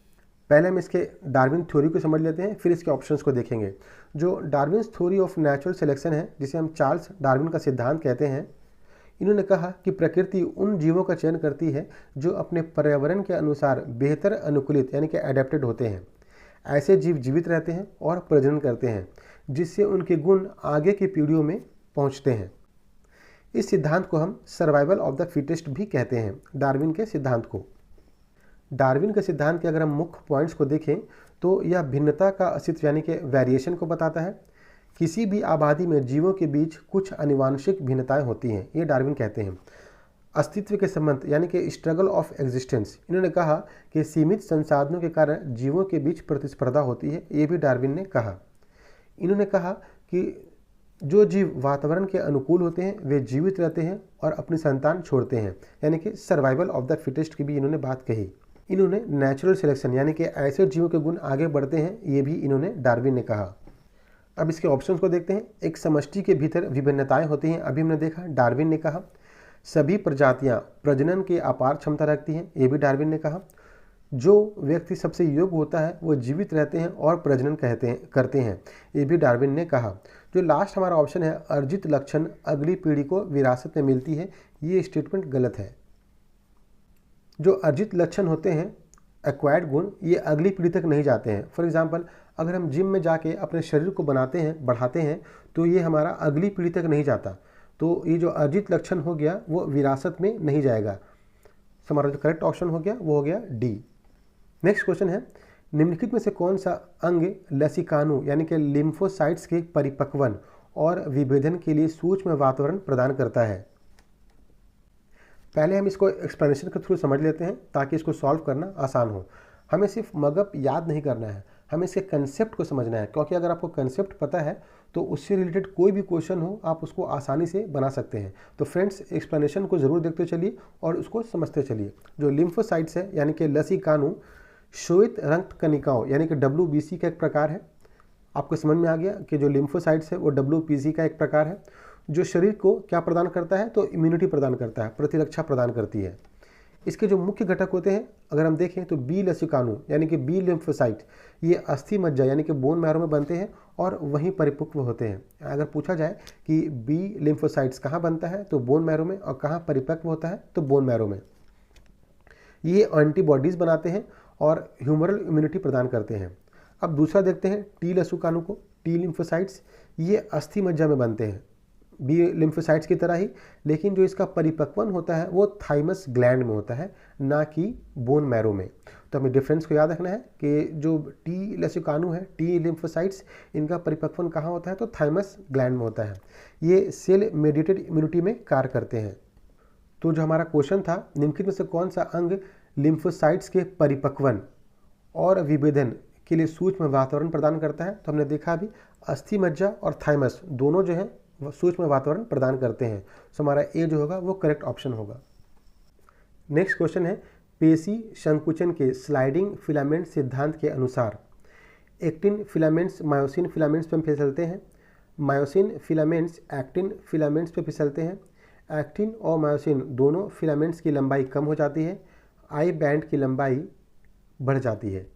पहले हम इसके डार्विन थ्योरी को समझ लेते हैं, फिर इसके ऑप्शंस को देखेंगे। जो Darwin theory of natural selection है, जिसे हम चार्ल्स डार्विन का सिद्धांत कहते हैं, इन्होंने कहा कि प्रकृति उन जीवों का चयन करती है जो अपने पर्यावरण के अनुसार बेहतर अनुकूलित यानी कि एडेप्टेड होते हैं। ऐसे जीव जीवित रहते हैं और प्रजनन करते हैं, जिससे उनके गुण आगे की पीढ़ियों में पहुंचते हैं। इस सिद्धांत को हम सर्वाइवल ऑफ द फिटेस्ट भी कहते हैं, डार्विन के सिद्धांत को। डार्विन के सिद्धांत के अगर हम मुख्य पॉइंट्स को देखें तो यह भिन्नता का अस्तित्व यानी कि वेरिएशन को बताता है। किसी भी आबादी में जीवों के बीच कुछ आनुवांशिक भिन्नताएं होती हैं, ये डार्विन कहते हैं। अस्तित्व के संबंध यानी कि स्ट्रगल ऑफ एग्जिस्टेंस, इन्होंने कहा कि सीमित संसाधनों के कारण जीवों के बीच प्रतिस्पर्धा होती है, ये भी डार्विन ने कहा। इन्होंने कहा कि जो जीव वातावरण के अनुकूल होते हैं वे जीवित रहते हैं और अपनी संतान छोड़ते हैं, यानी कि सर्वाइवल ऑफ द फिटेस्ट की भी इन्होंने बात कही। इन्होंने नेचुरल सिलेक्शन यानी कि ऐसे जीवों के गुण आगे बढ़ते हैं, ये भी इन्होंने डार्विन ने कहा। अब इसके ऑप्शंस को देखते हैं। एक समष्टि के भीतर विभिन्नताएं होती हैं, अभी हमने देखा, डार्विन ने कहा। सभी प्रजातियां प्रजनन की अपार क्षमता रखती हैं, ये भी डार्विन ने कहा। जो व्यक्ति सबसे योग्य होता है वो जीवित रहते हैं और प्रजनन करते हैं, ये भी डार्विन ने कहा। जो लास्ट हमारा ऑप्शन है, अर्जित लक्षण अगली पीढ़ी को विरासत में मिलती है, ये स्टेटमेंट गलत है। जो अर्जित लक्षण होते हैं, एक्वायर्ड गुण, ये अगली पीढ़ी तक नहीं जाते हैं। फॉर एग्जांपल, अगर हम जिम में जाके अपने शरीर को बनाते हैं, बढ़ाते हैं, तो ये हमारा अगली पीढ़ी तक नहीं जाता। तो ये जो अर्जित लक्षण हो गया वो विरासत में नहीं जाएगा। तो हमारा जो करेक्ट ऑप्शन हो गया वो हो गया डी। नेक्स्ट क्वेश्चन है, निम्नलिखित में से कौन सा अंग लसिकानु यानी कि लिम्फोसाइट्स के परिपक्वन और विभेदन के लिए सूक्ष्म वातावरण प्रदान करता है? पहले हम इसको एक्सप्लेनेशन के थ्रू समझ लेते हैं ताकि इसको सॉल्व करना आसान हो। हमें सिर्फ मगअप याद नहीं करना है, हमें इसके कंसेप्ट को समझना है, क्योंकि अगर आपको कंसेप्ट पता है तो उससे रिलेटेड कोई भी क्वेश्चन हो आप उसको आसानी से बना सकते हैं। तो फ्रेंड्स, एक्सप्लेनेशन को ज़रूर देखते चलिए और उसको समझते चलिए। जो लिम्फोसाइट्स है यानी कि लसिकानु श्वेत रक्त कणिकाओं यानी कि WBC का एक प्रकार है। आपको समझ में आ गया कि जो लिम्फोसाइट्स है वो WBC का एक प्रकार है, जो शरीर को क्या प्रदान करता है, तो इम्यूनिटी प्रदान करता है, प्रतिरक्षा प्रदान करती है। इसके जो मुख्य घटक होते हैं अगर हम देखें तो बी लसिकानु यानी कि बी लिम्फोसाइट, ये अस्थि मज्जा यानी कि बोन मैरो में बनते हैं और वहीं परिपक्व होते हैं। अगर पूछा जाए कि बी लिम्फोसाइट्स कहाँ बनता है तो बोन मैरो में, और कहाँ परिपक्व होता है तो बोन मैरो में। ये एंटीबॉडीज़ बनाते हैं और ह्यूमरल इम्यूनिटी प्रदान करते हैं। अब दूसरा देखते हैं टी लसिकानु को। टी लिम्फोसाइट्स ये अस्थि मज्जा में बनते हैं बी लिम्फोसाइट्स की तरह ही, लेकिन जो इसका परिपक्वन होता है वो थाइमस ग्लैंड में होता है, ना कि बोन मैरो में। तो हमें डिफरेंस को याद रखना है कि जो टी लसिकानु है, टी लिम्फोसाइट्स, इनका परिपक्वन कहाँ होता है तो थाइमस ग्लैंड में होता है। ये सेल मेडिएटेड इम्यूनिटी में कार्य करते हैं। तो जो हमारा क्वेश्चन था, निम्नलिखित में से कौन सा अंग लिम्फोसाइट्स के परिपक्वन और विभेदन के लिए सूक्ष्म वातावरण प्रदान करता है? तो हमने देखा अभी अस्थि मज्जा और थाइमस दोनों जो है सूक्ष्म वातावरण प्रदान करते हैं। तो हमारा ए जो होगा वो करेक्ट ऑप्शन होगा। नेक्स्ट क्वेश्चन है, पेशी संकुचन के स्लाइडिंग फिलामेंट सिद्धांत के अनुसार एक्टिन फिलामेंट्स मायोसिन फिलामेंट्स पर फिसलते हैं, मायोसिन फिलामेंट्स एक्टिन फिलामेंट्स पर फिसलते हैं, एक्टिन और मायोसिन दोनों फिलामेंट्स की लंबाई कम हो जाती है, आई बैंड की लंबाई बढ़ जाती है।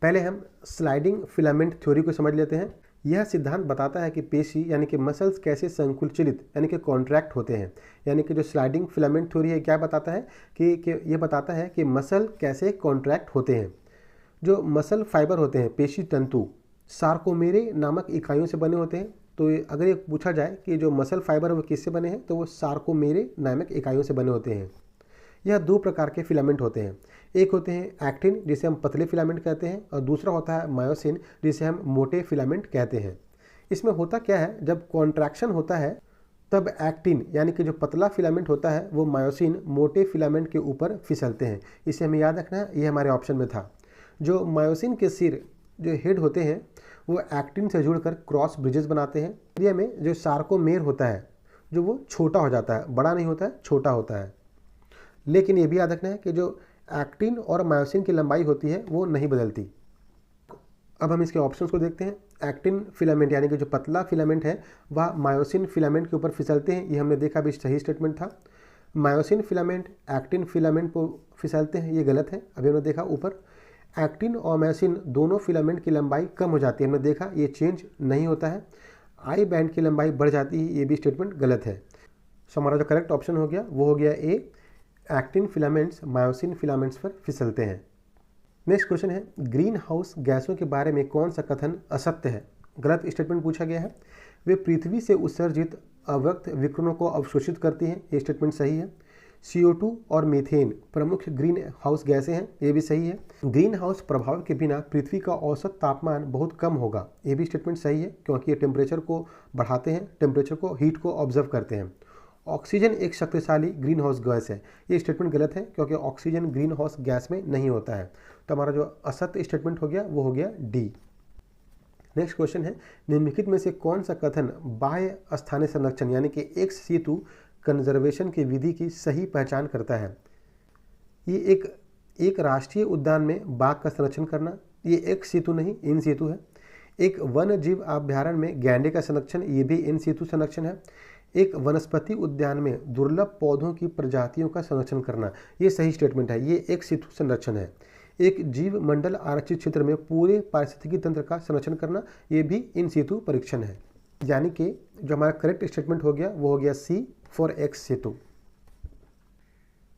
पहले हम स्लाइडिंग फिलामेंट थ्योरी को समझ लेते हैं। यह सिद्धांत बताता है कि पेशी यानी कि मसल्स कैसे संकुचित यानी कि कॉन्ट्रैक्ट होते हैं। यानी कि जो स्लाइडिंग फिलामेंट थ्योरी है क्या बताता है कि ये बताता है कि मसल कैसे कॉन्ट्रैक्ट होते हैं। जो मसल फाइबर होते हैं, पेशी तंतु, सार्कोमेरे नामक इकाइयों से बने होते हैं। तो अगर ये पूछा जाए कि जो मसल फाइबर वो किससे बने हैं तो वो सार्कोमेरे नामक इकाइयों से बने होते हैं। यह दो प्रकार के फिलामेंट होते हैं, एक होते हैं एक्टिन जिसे हम पतले फिलामेंट कहते हैं, और दूसरा होता है मायोसिन जिसे हम मोटे फिलामेंट कहते हैं। इसमें होता क्या है, जब कॉन्ट्रैक्शन होता है तब एक्टिन यानी कि जो पतला फिलामेंट होता है वो मायोसिन मोटे फिलामेंट के ऊपर फिसलते हैं। इसे हमें याद रखना है, ये हमारे ऑप्शन में था। जो मायोसिन के सिर जो हेड होते हैं वो एक्टिन से जुड़कर क्रॉस ब्रिजेस बनाते हैं। एरिया में जो सार्कोमेर होता है जो वो छोटा हो जाता है, बड़ा नहीं होता है, छोटा होता है। लेकिन ये भी याद रखना है कि जो एक्टिन और मायोसिन की लंबाई होती है वो नहीं बदलती। अब हम इसके ऑप्शंस को देखते हैं। एक्टिन फिलामेंट यानी कि जो पतला फिलामेंट है वह मायोसिन फिलामेंट के ऊपर फिसलते हैं, ये हमने देखा भी सही स्टेटमेंट था। मायोसिन फिलामेंट एक्टिन फिलामेंट को फिसलते हैं, ये गलत है। अभी हमने देखा ऊपर एक्टिन और मायोसिन दोनों फिलामेंट की लंबाई कम हो जाती है, हमने देखा ये चेंज नहीं होता है। आई बैंड की लंबाई बढ़ जाती है, ये भी स्टेटमेंट गलत है। सो हमारा जो करेक्ट ऑप्शन हो गया वो हो गया ए, एक्टिन फिलामेंट्स मायोसिन फिलामेंट्स पर फिसलते हैं। नेक्स्ट क्वेश्चन है, ग्रीन हाउस गैसों के बारे में कौन सा कथन असत्य है? गलत स्टेटमेंट पूछा गया है। वे पृथ्वी से उत्सर्जित अव्यक्त विकिरणों को अवशोषित करती हैं, ये स्टेटमेंट सही है। CO2 और मीथेन प्रमुख ग्रीन हाउस गैसें हैं, ये भी सही है। ग्रीन हाउस प्रभाव के बिना पृथ्वी का औसत तापमान बहुत कम होगा, ये भी स्टेटमेंट सही है, क्योंकि ये टेम्परेचर को बढ़ाते हैं, टेम्परेचर को, हीट को ऑब्जर्व करते हैं। ऑक्सीजन एक शक्तिशाली ग्रीन हाउस गैस है, ये स्टेटमेंट गलत है, क्योंकि ऑक्सीजन ग्रीन हाउस गैस में नहीं होता है। तो हमारा जो असत्य स्टेटमेंट हो गया वो हो गया डी। नेक्स्ट क्वेश्चन है, निम्नलिखित में से कौन सा कथन बाह्य स्थानीय संरक्षण यानी कि एक्स सितु कंजर्वेशन की विधि की सही पहचान करता है? ये एक राष्ट्रीय उद्यान में बाघ का संरक्षण करना, ये एक्स सितु नहीं, इन सितु है। एक वन्य जीव अभ्यारण्य में गैंडे का संरक्षण, ये भी इन सितु संरक्षण है। एक वनस्पति उद्यान में दुर्लभ पौधों की प्रजातियों का संरक्षण करना, ये सही स्टेटमेंट है, ये एक्स सितु संरक्षण है। एक जीव मंडल आरक्षित क्षेत्र में पूरे पारिस्थितिकी तंत्र का संरक्षण करना, ये भी इन सितु परीक्षण है। यानी कि जो हमारा करेक्ट स्टेटमेंट हो गया वो हो गया सी फॉर एक्स सितु।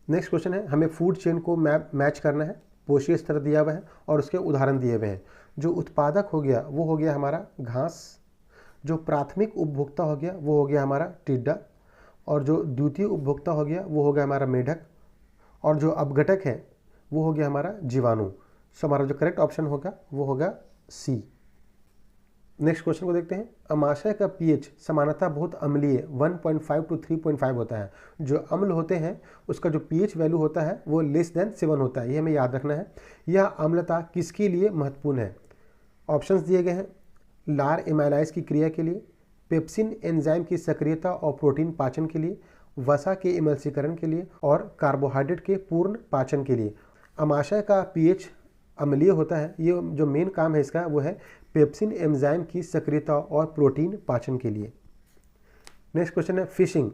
नेक्स्ट क्वेश्चन है, हमें फूड चेन को मैच करना है, पोषकीय स्तर दिया हुआ है और उसके उदाहरण दिए हुए हैं। जो उत्पादक हो गया वो हो गया हमारा घास, जो प्राथमिक उपभोक्ता हो गया वो हो गया हमारा टिड्डा, और जो द्वितीय उपभोक्ता हो गया वो हो गया हमारा मेढक, और जो अपघटक है वो हो गया हमारा जीवाणु। सो हमारा जो करेक्ट ऑप्शन होगा वो होगा सी। नेक्स्ट क्वेश्चन को देखते हैं, अमाशय का पीएच सामान्यतः बहुत अम्लीय 1.5 to 3.5 होता है। जो अम्ल होते हैं उसका जो पीएच वैल्यू होता है वो <7 होता है, ये हमें याद रखना है। यह अम्लता किसके लिए महत्वपूर्ण है? ऑप्शंस दिए गए हैं, लार एमाइलाइज की क्रिया के लिए, पेप्सिन एंजाइम की सक्रियता और प्रोटीन पाचन के लिए, वसा के इमल्सीकरण के लिए, और कार्बोहाइड्रेट के पूर्ण पाचन के लिए। अमाशय का पीएच अम्लीय होता है, ये जो मेन काम है इसका वो है पेप्सिन एंजाइम की सक्रियता और प्रोटीन पाचन के लिए। नेक्स्ट क्वेश्चन है, फिशिंग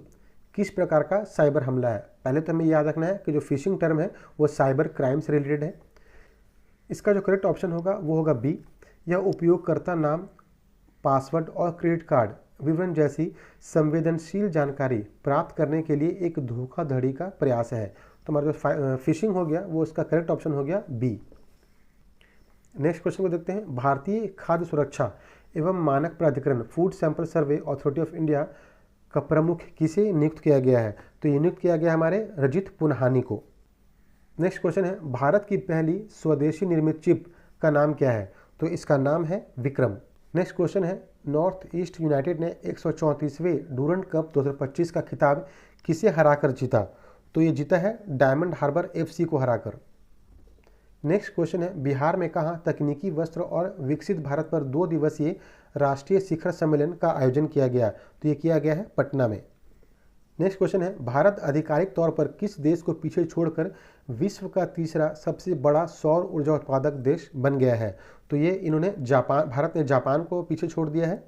किस प्रकार का साइबर हमला है? पहले तो हमें याद रखना है कि जो फिशिंग टर्म है वो साइबर क्राइम से रिलेटेड है। इसका जो करेक्ट ऑप्शन होगा वो होगा बी। यह उपयोगकर्ता नाम, पासवर्ड और क्रेडिट कार्ड विवरण जैसी संवेदनशील जानकारी प्राप्त करने के लिए एक धोखाधड़ी का प्रयास है। तो हमारा जो फिशिंग हो गया वो उसका करेक्ट ऑप्शन हो गया बी। नेक्स्ट क्वेश्चन को देखते हैं, भारतीय खाद्य सुरक्षा एवं मानक प्राधिकरण food sample survey authority of India का प्रमुख किसे नियुक्त किया गया है? तो ये नियुक्त किया गया हमारे रजित पुनहानी को। नेक्स्ट क्वेश्चन है, भारत की पहली स्वदेशी निर्मित चिप का नाम क्या है? तो इसका नाम है विक्रम। नेक्स्ट क्वेश्चन है, नॉर्थ ईस्ट यूनाइटेड ने 134वें डूरंड कप 2025 का खिताब किसे हराकर जीता? तो ये जीता है डायमंड हार्बर FC को हराकर। नेक्स्ट क्वेश्चन है, बिहार में कहाँ तकनीकी वस्त्र और विकसित भारत पर 2 दिवसीय राष्ट्रीय शिखर सम्मेलन का आयोजन किया गया? तो ये किया गया है पटना में। नेक्स्ट क्वेश्चन है, भारत आधिकारिक तौर पर किस देश को पीछे छोड़कर विश्व का तीसरा सबसे बड़ा सौर ऊर्जा उत्पादक देश बन गया है? तो ये इन्होंने भारत ने जापान को पीछे छोड़ दिया है।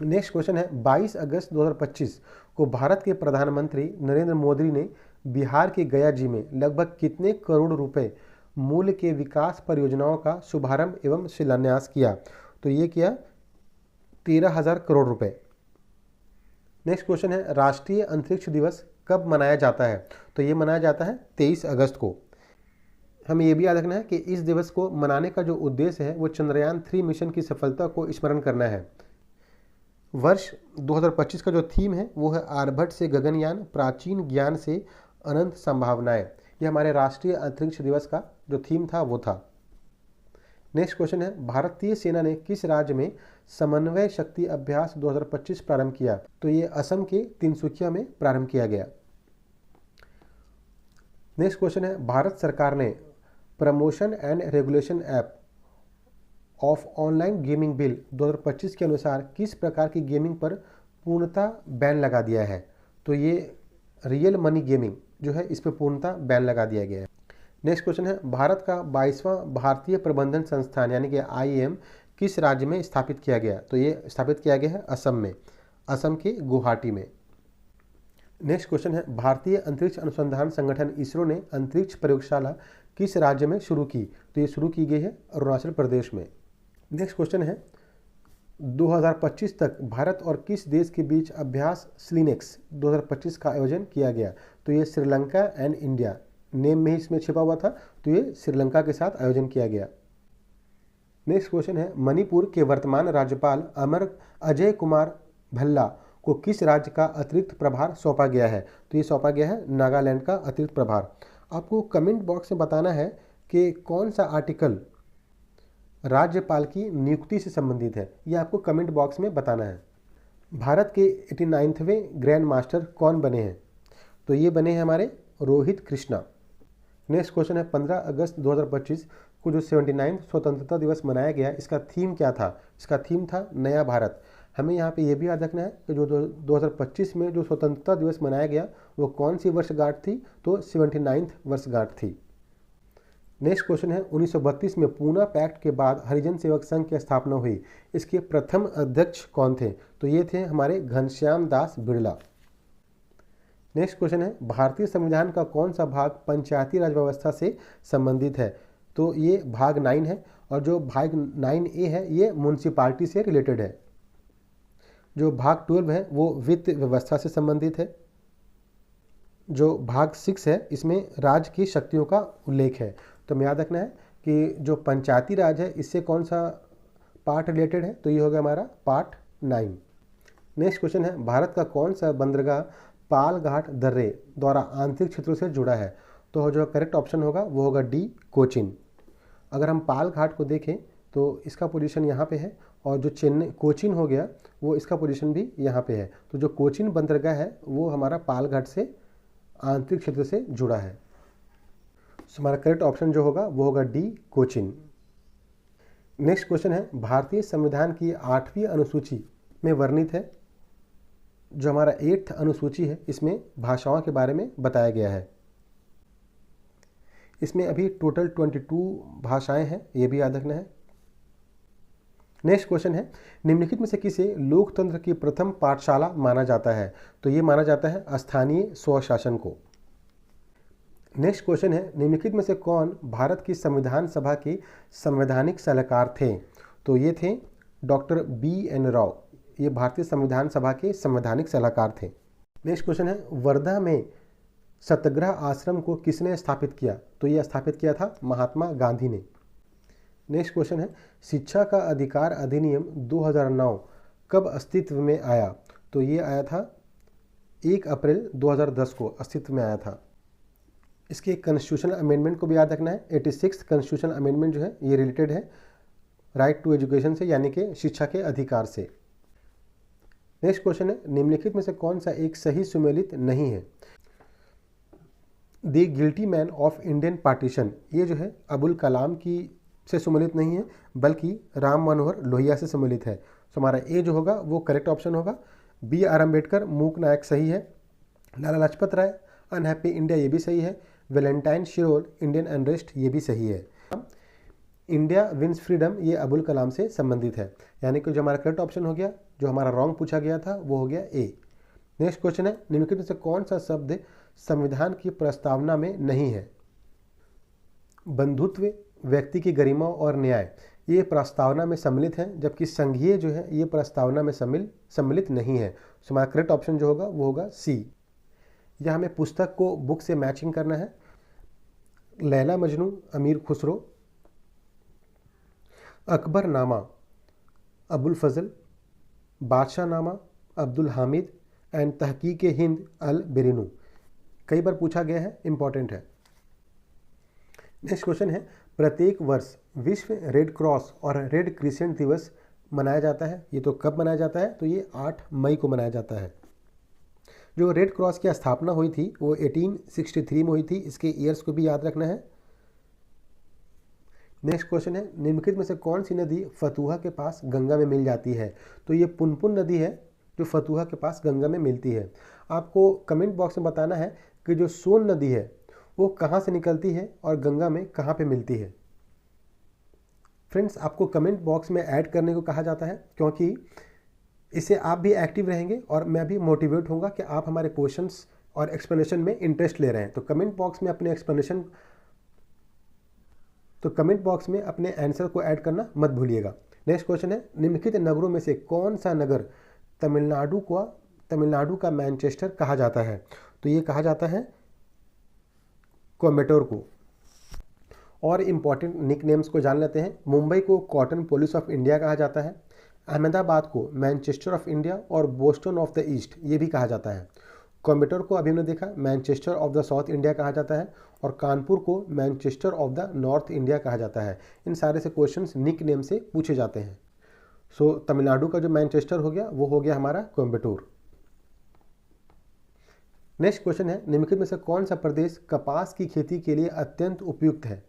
नेक्स्ट क्वेश्चन है, 22 अगस्त 2025 को भारत के प्रधानमंत्री नरेंद्र मोदी ने बिहार के गया जी में लगभग कितने करोड़ रुपए मूल्य के विकास परियोजनाओं का शुभारंभ एवं शिलान्यास किया? तो ये किया 13,000 करोड़ रुपए। नेक्स्ट क्वेश्चन है, राष्ट्रीय अंतरिक्ष दिवस कब मनाया जाता है? तो ये मनाया जाता है 23 अगस्त को। हमें ये भी याद रखना है कि इस दिवस को मनाने का जो उद्देश्य है वो चंद्रयान 3 मिशन की सफलता को स्मरण करना है। वर्ष 2025 का जो थीम है वो है आर्यभट्ट से गगनयान, प्राचीन ज्ञान से अनंत संभावनाएं। ये हमारे राष्ट्रीय अंतरिक्ष दिवस का जो थीम था वो था। नेक्स्ट क्वेश्चन है, भारतीय सेना ने किस राज्य में समन्वय शक्ति अभ्यास 2025 प्रारंभ किया? तो ये असम के तिनसुकिया में प्रारंभ किया गया। नेक्स्ट क्वेश्चन है, भारत सरकार ने promotion and regulation app of online gaming bill 2025 के अनुसार किस प्रकार की गेमिंग पर पूर्णतः बैन लगा दिया है? तो ये रियल मनी गेमिंग जो है इस पर पूर्णतः बैन लगा दिया गया है। नेक्स्ट क्वेश्चन है, भारत का 22वां भारतीय प्रबंधन संस्थान यानी कि IIM किस राज्य में स्थापित किया गया? तो ये स्थापित किया गया है असम में, असम के गुवाहाटी में। नेक्स्ट क्वेश्चन है, भारतीय अंतरिक्ष अनुसंधान संगठन इसरो ने अंतरिक्ष प्रयोगशाला किस राज्य में शुरू की? तो ये शुरू की गई है अरुणाचल प्रदेश में। नेक्स्ट क्वेश्चन है, 2025 तक भारत और किस देश के बीच अभ्यास स्लिनेक्स 2025 का आयोजन किया गया? तो ये श्रीलंका एंड इंडिया, नेम में ही इसमें छिपा हुआ था, तो ये श्रीलंका के साथ आयोजन किया गया। नेक्स्ट क्वेश्चन है, मणिपुर के वर्तमान राज्यपाल अजय कुमार भल्ला को किस राज्य का अतिरिक्त प्रभार सौंपा गया है? तो ये सौंपा गया है नागालैंड का अतिरिक्त प्रभार। आपको कमेंट बॉक्स में बताना है कि कौन सा आर्टिकल राज्यपाल की नियुक्ति से संबंधित है, ये आपको कमेंट बॉक्स में बताना है। भारत के 89वें ग्रैंड मास्टर कौन बने हैं? तो ये बने हैं हमारे रोहित कृष्णा। नेक्स्ट क्वेश्चन है 15 अगस्त 2025 को जो 79वां स्वतंत्रता दिवस मनाया गया, इसका थीम क्या था? इसका थीम था नया भारत। हमें यहाँ पे ये भी याद रखना है कि जो 2025 में जो स्वतंत्रता दिवस मनाया गया वो कौन सी वर्षगांठ थी? तो 79वीं वर्षगांठ थी। नेक्स्ट क्वेश्चन है 1932 में पूना पैक्ट के बाद हरिजन सेवक संघ की स्थापना हुई, इसके प्रथम अध्यक्ष कौन थे? तो ये थे हमारे घनश्याम दास बिड़ला। नेक्स्ट क्वेश्चन है भारतीय संविधान का कौन सा भाग पंचायती राज व्यवस्था से संबंधित है? तो ये भाग 9 है, और जो भाग 9A है ये म्यूनसिपालिटी से रिलेटेड है। जो भाग 12 है वो वित्त व्यवस्था से संबंधित है। जो भाग 6 है इसमें राज्य की शक्तियों का उल्लेख है। तो हमें याद रखना है कि जो पंचायती राज है इससे कौन सा पार्ट रिलेटेड है? तो ये हो गया हमारा पार्ट 9। नेक्स्ट क्वेश्चन है भारत का कौन सा बंदरगाह पालघाट दर्रे द्वारा आंतरिक क्षेत्रों से जुड़ा है? तो जो करेक्ट ऑप्शन होगा वो होगा डी, कोचिन। अगर हम पालघाट को देखें तो इसका पोजीशन यहाँ पे है, और जो चेन्नई कोचिन हो गया वो इसका पोजीशन भी यहाँ पे है। तो जो कोचिन बंदरगाह है वो हमारा पालघाट से आंतरिक क्षेत्र से जुड़ा है। तो हमारा करेक्ट ऑप्शन जो होगा वो होगा डी, कोचिन। नेक्स्ट क्वेश्चन है भारतीय संविधान की 8वीं अनुसूची में वर्णित है, जो हमारा 8th अनुसूची है इसमें भाषाओं के बारे में बताया गया है। इसमें अभी टोटल 22 भाषाएं हैं, ये भी याद रखना है। नेक्स्ट क्वेश्चन है निम्नलिखित में से किसे लोकतंत्र की प्रथम पाठशाला माना जाता है? तो ये माना जाता है स्थानीय स्वशासन को। नेक्स्ट क्वेश्चन है निम्नलिखित में से कौन भारत की संविधान सभा के संवैधानिक सलाहकार थे? तो ये थे डॉक्टर BN राव, ये भारतीय संविधान सभा के संवैधानिक सलाहकार थे। नेक्स्ट क्वेश्चन है वर्धा में सत्याग्रह आश्रम को किसने स्थापित किया? तो ये स्थापित किया था महात्मा गांधी ने। नेक्स्ट क्वेश्चन है शिक्षा का अधिकार अधिनियम 2009 कब अस्तित्व में आया? तो ये आया था 1 अप्रैल 2010 को अस्तित्व में आया था। इसके कॉन्स्टिट्यूशनल अमेंडमेंट को भी याद रखना है। 86 कॉन्स्टिट्यूशनल अमेंडमेंट जो है ये रिलेटेड है राइट टू एजुकेशन से, यानी कि शिक्षा के अधिकार से। नेक्स्ट क्वेश्चन है निम्नलिखित में से कौन सा एक सही सुमेलित नहीं है? The guilty man of Indian partition, ये जो है अबुल कलाम की से सुमेलित नहीं है बल्कि राम मनोहर लोहिया से सुमेलित है। तो हमारा ए जो होगा वो करेक्ट ऑप्शन होगा। BR अम्बेडकर मूक नायक सही है। लाला लाजपत राय अनहैप्पी इंडिया ये भी सही है। वैलेंटाइन शिरोल इंडियन अनरेस्ट ये भी सही है। इंडिया विंस फ्रीडम ये अबुल कलाम से संबंधित है, यानी कि जो हमारा करेक्ट ऑप्शन हो गया, जो हमारा रॉन्ग पूछा गया था वो हो गया ए। नेक्स्ट क्वेश्चन है निम्नलिखित में से कौन सा शब्द संविधान की प्रस्तावना में नहीं है? बंधुत्व, व्यक्ति की गरिमा और न्याय ये प्रस्तावना में सम्मिलित हैं, जबकि संघीय जो है ये प्रस्तावना में सम्मिलित नहीं है। तो हमारा करेक्ट ऑप्शन जो होगा वो होगा सी। यह हमें पुस्तक को बुक से मैचिंग करना है। लैला मजनू अमीर खुसरो, अकबर नामा अबुल फजल, बादशाह नामा अब्दुल हामिद एंड तहकीक हिंद अल बेरिनू कई बार पूछा गया है, इंपॉर्टेंट है। नेक्स्ट क्वेश्चन है प्रत्येक वर्ष विश्व रेड क्रॉस और रेड क्रिसेंट दिवस मनाया जाता है, ये तो कब मनाया जाता है? तो ये 8 मई को मनाया जाता है। जो रेड क्रॉस की स्थापना हुई थी वो 1863 में हुई थी, इसके ईयर्स को भी याद रखना है। नेक्स्ट क्वेश्चन है निम्नलिखित में से कौन सी नदी फतुहा के पास गंगा में मिल जाती है? तो ये पुनपुन नदी है जो फतुहा के पास गंगा में मिलती है। आपको कमेंट बॉक्स में बताना है कि जो सोन नदी है वो कहाँ से निकलती है और गंगा में कहाँ पे मिलती है। फ्रेंड्स, आपको कमेंट बॉक्स में ऐड करने को कहा जाता है क्योंकि इससे आप भी एक्टिव रहेंगे और मैं भी मोटिवेट होऊंगा कि आप हमारे क्वेश्चंस और एक्सप्लेनेशन में इंटरेस्ट ले रहे हैं। तो कमेंट बॉक्स में अपने आंसर को ऐड करना मत भूलिएगा। नेक्स्ट क्वेश्चन है निम्नलिखित नगरों में से कौन सा नगर तमिलनाडु का मैनचेस्टर कहा जाता है? तो ये कहा जाता है कोयम्बटूर को। और इम्पॉर्टेंट निक नेम्स को जान लेते हैं। मुंबई को कॉटन पोलिस ऑफ इंडिया कहा जाता है। अहमदाबाद को मैनचेस्टर ऑफ इंडिया और बोस्टन ऑफ द ईस्ट ये भी कहा जाता है। कोयम्बटूर को अभी हमने देखा Manchester of the south India कहा जाता है और कानपुर को Manchester of the north India कहा जाता है। इन सारे से क्वेश्चंस निक नेम से पूछे जाते हैं। सो तमिलनाडु का जो मैनचेस्टर हो गया वो हो गया हमारा कोयम्बटूर। नेक्स्ट क्वेश्चन है, निम्नलिखित में से कौन सा प्रदेश कपास की खेती के लिए अत्यंत उपयुक्त है?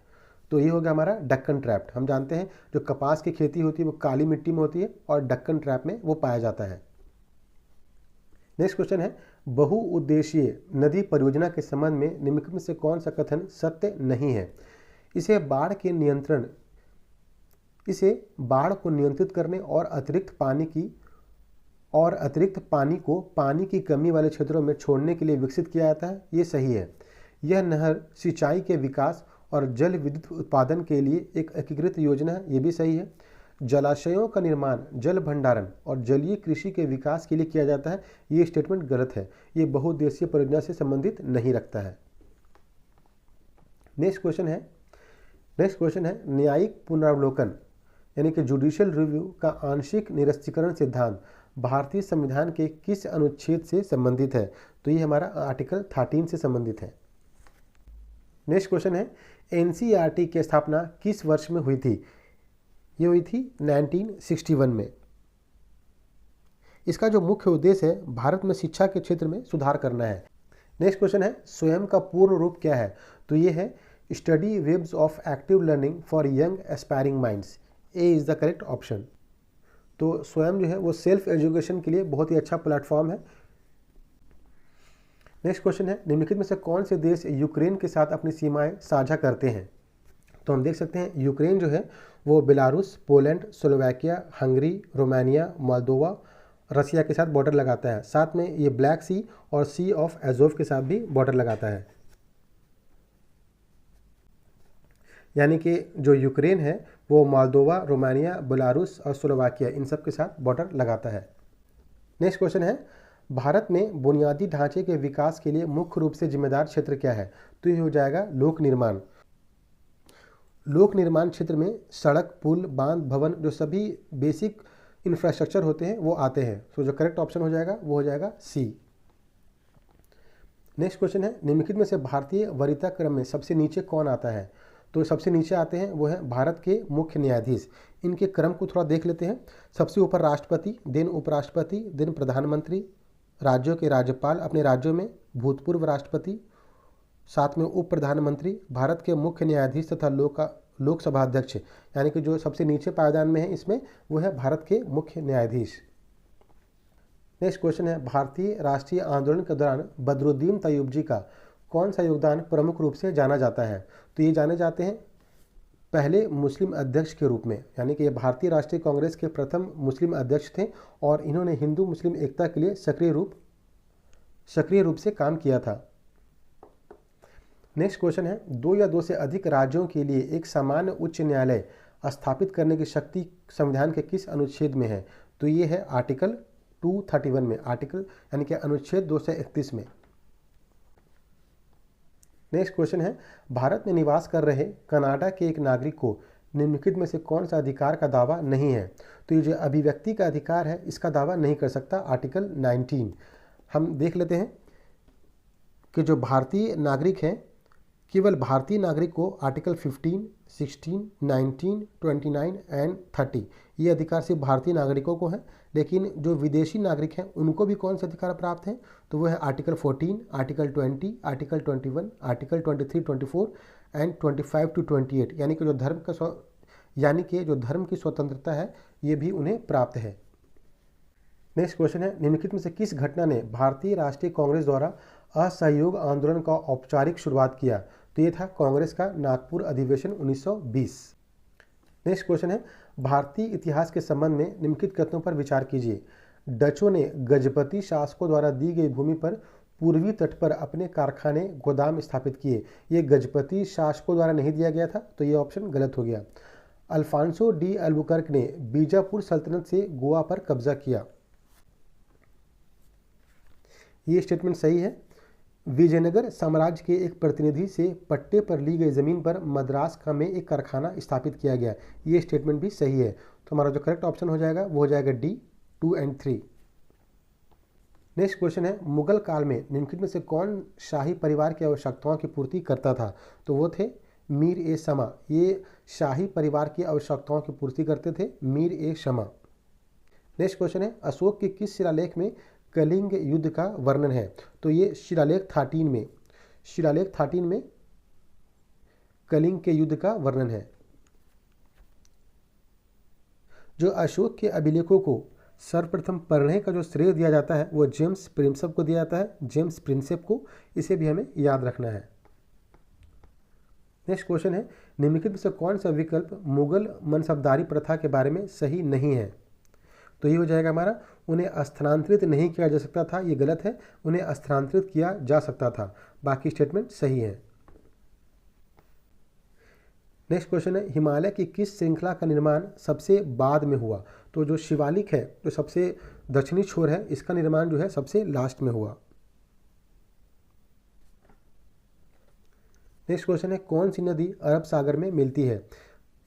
तो ये हो गया हमारा दक्कन ट्रैप। हम जानते हैं जो कपास की खेती होती है वो काली मिट्टी में होती है और दक्कन ट्रैप में वो पाया जाता है। नेक्स्ट क्वेश्चन है, बहुउद्देशीय नदी परियोजना के संबंध में निम्नलिखित में से कौन सा कथन सत्य नहीं है? इसे बाढ़ को नियंत्रित करने और अतिरिक्त पानी को पानी की कमी वाले क्षेत्रों में छोड़ने के लिए विकसित किया जाता है, ये सही है। यह नहर सिंचाई के विकास और जल विद्युत उत्पादन के लिए एक एकीकृत योजना है, ये भी सही है। जलाशयों का निर्माण जल भंडारण और जलीय कृषि के विकास के लिए किया जाता है, ये स्टेटमेंट गलत है। ये बहुउद्देशीय परियोजना से संबंधित नहीं रखता है। नेक्स्ट क्वेश्चन है न्यायिक पुनरावलोकन यानी कि जुडिशियल रिव्यू का आंशिक निरस्तीकरण सिद्धांत भारतीय संविधान के किस अनुच्छेद से संबंधित है? तो ये हमारा आर्टिकल 13 से संबंधित है। नेक्स्ट क्वेश्चन है, एनसीईआरटी की स्थापना किस वर्ष में हुई थी? ये हुई थी 1961 में। इसका जो मुख्य उद्देश्य है भारत में शिक्षा के क्षेत्र में सुधार करना है। नेक्स्ट क्वेश्चन है, स्वयं का पूर्ण रूप क्या है? तो ये है study webs of active learning for young aspiring minds. A is the correct option. तो स्वयं जो है वो सेल्फ एजुकेशन के लिए बहुत ही अच्छा प्लेटफॉर्म है। नेक्स्ट क्वेश्चन है, निम्नलिखित में से कौन से देश यूक्रेन के साथ अपनी सीमाएं साझा करते हैं? तो हम देख सकते हैं यूक्रेन जो है वो Belarus, Poland, Slovakia, Hungary, Romania, Moldova, Russia के साथ बॉर्डर लगाता है। साथ में ये ब्लैक सी और सी ऑफ एजोव के साथ भी बॉर्डर लगाता है। यानी कि जो यूक्रेन है वो मोल्दोवा, रोमानिया, बेलारूस और स्लोवाकिया इन सब के साथ बॉर्डर लगाता है। नेक्स्ट क्वेश्चन है, भारत में बुनियादी ढांचे के विकास के लिए मुख्य रूप से जिम्मेदार क्षेत्र क्या है? तो ये हो जाएगा लोक निर्माण। लोक निर्माण क्षेत्र में सड़क, पुल, बांध, भवन जो सभी बेसिक इंफ्रास्ट्रक्चर होते हैं वो आते हैं। तो जो करेक्ट ऑप्शन हो जाएगा वो हो जाएगा सी। नेक्स्ट क्वेश्चन है, निम्नलिखित में से भारतीय वरीयता क्रम में सबसे नीचे कौन आता है? तो सबसे नीचे आते हैं वो है भारत के मुख्य न्यायाधीश। इनके क्रम को थोड़ा देख लेते हैं। सबसे ऊपर राष्ट्रपति, देन उपराष्ट्रपति, देन प्रधानमंत्री, राज्यों के राज्यपाल अपने राज्यों में, भूतपूर्व राष्ट्रपति, साथ में उप प्रधानमंत्री, भारत के मुख्य न्यायाधीश तथा लोकसभा अध्यक्ष। यानी कि जो सबसे नीचे पायदान में है इसमें वो है भारत के मुख्य न्यायाधीश। नेक्स्ट क्वेश्चन है, भारतीय राष्ट्रीय आंदोलन के दौरान बदरुद्दीन तैयब जी का कौन सा योगदान प्रमुख रूप से जाना जाता है? तो ये जाने जाते हैं पहले मुस्लिम अध्यक्ष के रूप में। यानी कि ये भारतीय राष्ट्रीय कांग्रेस के प्रथम मुस्लिम अध्यक्ष थे और इन्होंने हिंदू मुस्लिम एकता के लिए सक्रिय रूप से काम किया था। नेक्स्ट क्वेश्चन है, 2 या 2 से अधिक राज्यों के लिए एक सामान्य उच्च न्यायालय स्थापित करने की शक्ति संविधान के किस अनुच्छेद में है? तो ये है आर्टिकल 231 में, यानी कि अनुच्छेद 231 में। नेक्स्ट क्वेश्चन है, भारत में निवास कर रहे कनाडा के एक नागरिक को निम्नलिखित में से कौन सा अधिकार का दावा नहीं है? तो ये जो अभिव्यक्ति का अधिकार है इसका दावा नहीं कर सकता, आर्टिकल 19। हम देख लेते हैं कि जो भारतीय नागरिक हैं केवल भारतीय नागरिक को आर्टिकल 15, 16, 19, 29 एंड 30 ये अधिकार सिर्फ भारतीय नागरिकों को हैं। लेकिन जो विदेशी नागरिक हैं उनको भी कौन से अधिकार प्राप्त हैं? तो वो है article 14, article 20, article 21, article 23, 24 and 25 to 28। यानी कि जो धर्म की स्वतंत्रता है ये भी उन्हें प्राप्त है। नेक्स्ट क्वेश्चन है, निम्नलिखित में से किस घटना ने भारतीय राष्ट्रीय कांग्रेस द्वारा असहयोग आंदोलन का औपचारिक शुरुआत किया? तो ये था कांग्रेस का नागपुर अधिवेशन 1920। नेक्स्ट क्वेश्चन है, भारतीय इतिहास के संबंध में निम्नलिखित कथनों पर विचार कीजिए। डचों ने गजपति शासकों द्वारा दी गई भूमि पर पूर्वी तट पर अपने कारखाने गोदाम स्थापित किए। ये गजपति शासकों द्वारा नहीं दिया गया था, तो ये ऑप्शन गलत हो गया। अल्फांसो डी अल्बुकर्क ने बीजापुर सल्तनत से गोवा पर कब्जा किया, ये स्टेटमेंट सही है। विजयनगर साम्राज्य के एक प्रतिनिधि से पट्टे पर ली गई जमीन पर मद्रास में एक कारखाना स्थापित किया गया, ये स्टेटमेंट भी सही है। तो हमारा जो करेक्ट ऑप्शन हो जाएगा वो हो जाएगा डी, 2 और 3। नेक्स्ट क्वेश्चन है, मुगल काल में निम्नलिखित में से कौन शाही परिवार की आवश्यकताओं की पूर्ति करता था? तो वो थे मीर ए शमा। ये शाही परिवार की आवश्यकताओं की पूर्ति करते थे, मीर ए शमा। नेक्स्ट क्वेश्चन है, अशोक के किस शिलालेख में कलिंग युद्ध का वर्णन है? तो ये शिलालेख 13 में, शिलालेख 13 में कलिंग के युद्ध का वर्णन है। जो अशोक के अभिलेखों को सर्वप्रथम पढ़ने का जो श्रेय दिया जाता है वो जेम्स प्रिंसेप को दिया जाता है, जेम्स प्रिंसेप को। इसे भी हमें याद रखना है। नेक्स्ट क्वेश्चन है, निम्नलिखित में से कौन सा विकल्प मुगल मनसबदारी प्रथा के बारे में सही नहीं है? तो ये हो जाएगा हमारा, उन्हें स्थानांतरित नहीं किया जा सकता था, ये गलत है, उन्हें स्थानांतरित किया जा सकता था। बाकी स्टेटमेंट सही है। नेक्स्ट क्वेश्चन है, हिमालय की किस श्रृंखला का निर्माण सबसे बाद में हुआ? तो जो शिवालिक है, जो सबसे दक्षिणी छोर है, इसका निर्माण जो है सबसे लास्ट में हुआ। नेक्स्ट क्वेश्चन है, कौन सी नदी अरब सागर में मिलती है?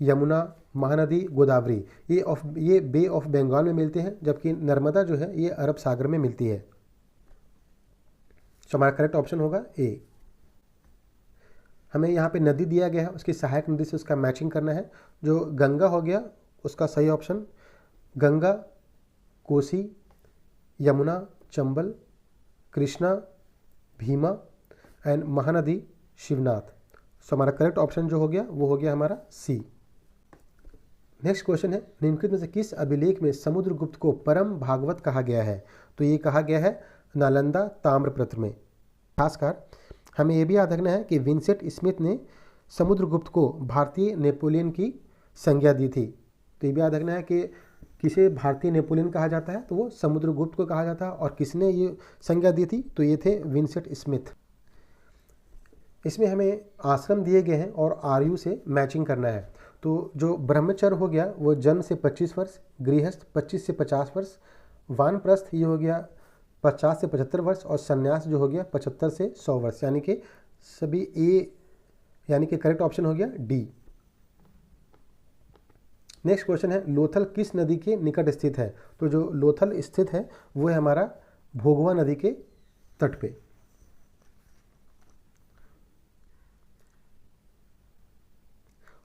यमुना, महानदी, गोदावरी। ये बे ऑफ बंगाल में मिलते हैं, जबकि नर्मदा जो है ये अरब सागर में मिलती है। तो हमारा करेक्ट ऑप्शन होगा ए। हमें यहाँ पे नदी दिया गया है, उसकी सहायक नदी से उसका मैचिंग करना है। जो गंगा हो गया उसका सही ऑप्शन गंगा, कोसी, यमुना, चंबल, कृष्णा, भीमा एंड महानदी शिवनाथ। सो हमारा करेक्ट ऑप्शन जो हो गया वो हो गया हमारा सी। नेक्स्ट क्वेश्चन है, निम्नलिखित में से किस अभिलेख में समुद्रगुप्त को परम भागवत कहा गया है? तो ये कहा गया है नालंदा ताम्रपत्र में। खासकर हमें ये भी याद रखना है कि विंसेंट स्मिथ ने समुद्रगुप्त को भारतीय नेपोलियन की संज्ञा दी थी। तो ये भी याद रखना है कि किसे भारतीय नेपोलियन कहा जाता है, तो वो समुद्रगुप्त को कहा जाता है। और किसने ये संज्ञा दी थी? तो ये थे विंसेंट स्मिथ। इसमें हमें आश्रम दिए गए हैं और आयु से मैचिंग करना है। तो जो ब्रह्मचर्य हो गया वो जन्म से 25 वर्ष, गृहस्थ 25 से 50 वर्ष, वानप्रस्थ ये हो गया 50 से 75 वर्ष और संन्यास जो हो गया 75 से 100 वर्ष। यानी कि सभी ए, यानी कि करेक्ट ऑप्शन हो गया डी। नेक्स्ट क्वेश्चन है, लोथल किस नदी के निकट स्थित है? तो जो लोथल स्थित है वो है हमारा भोगवा नदी के तट पे।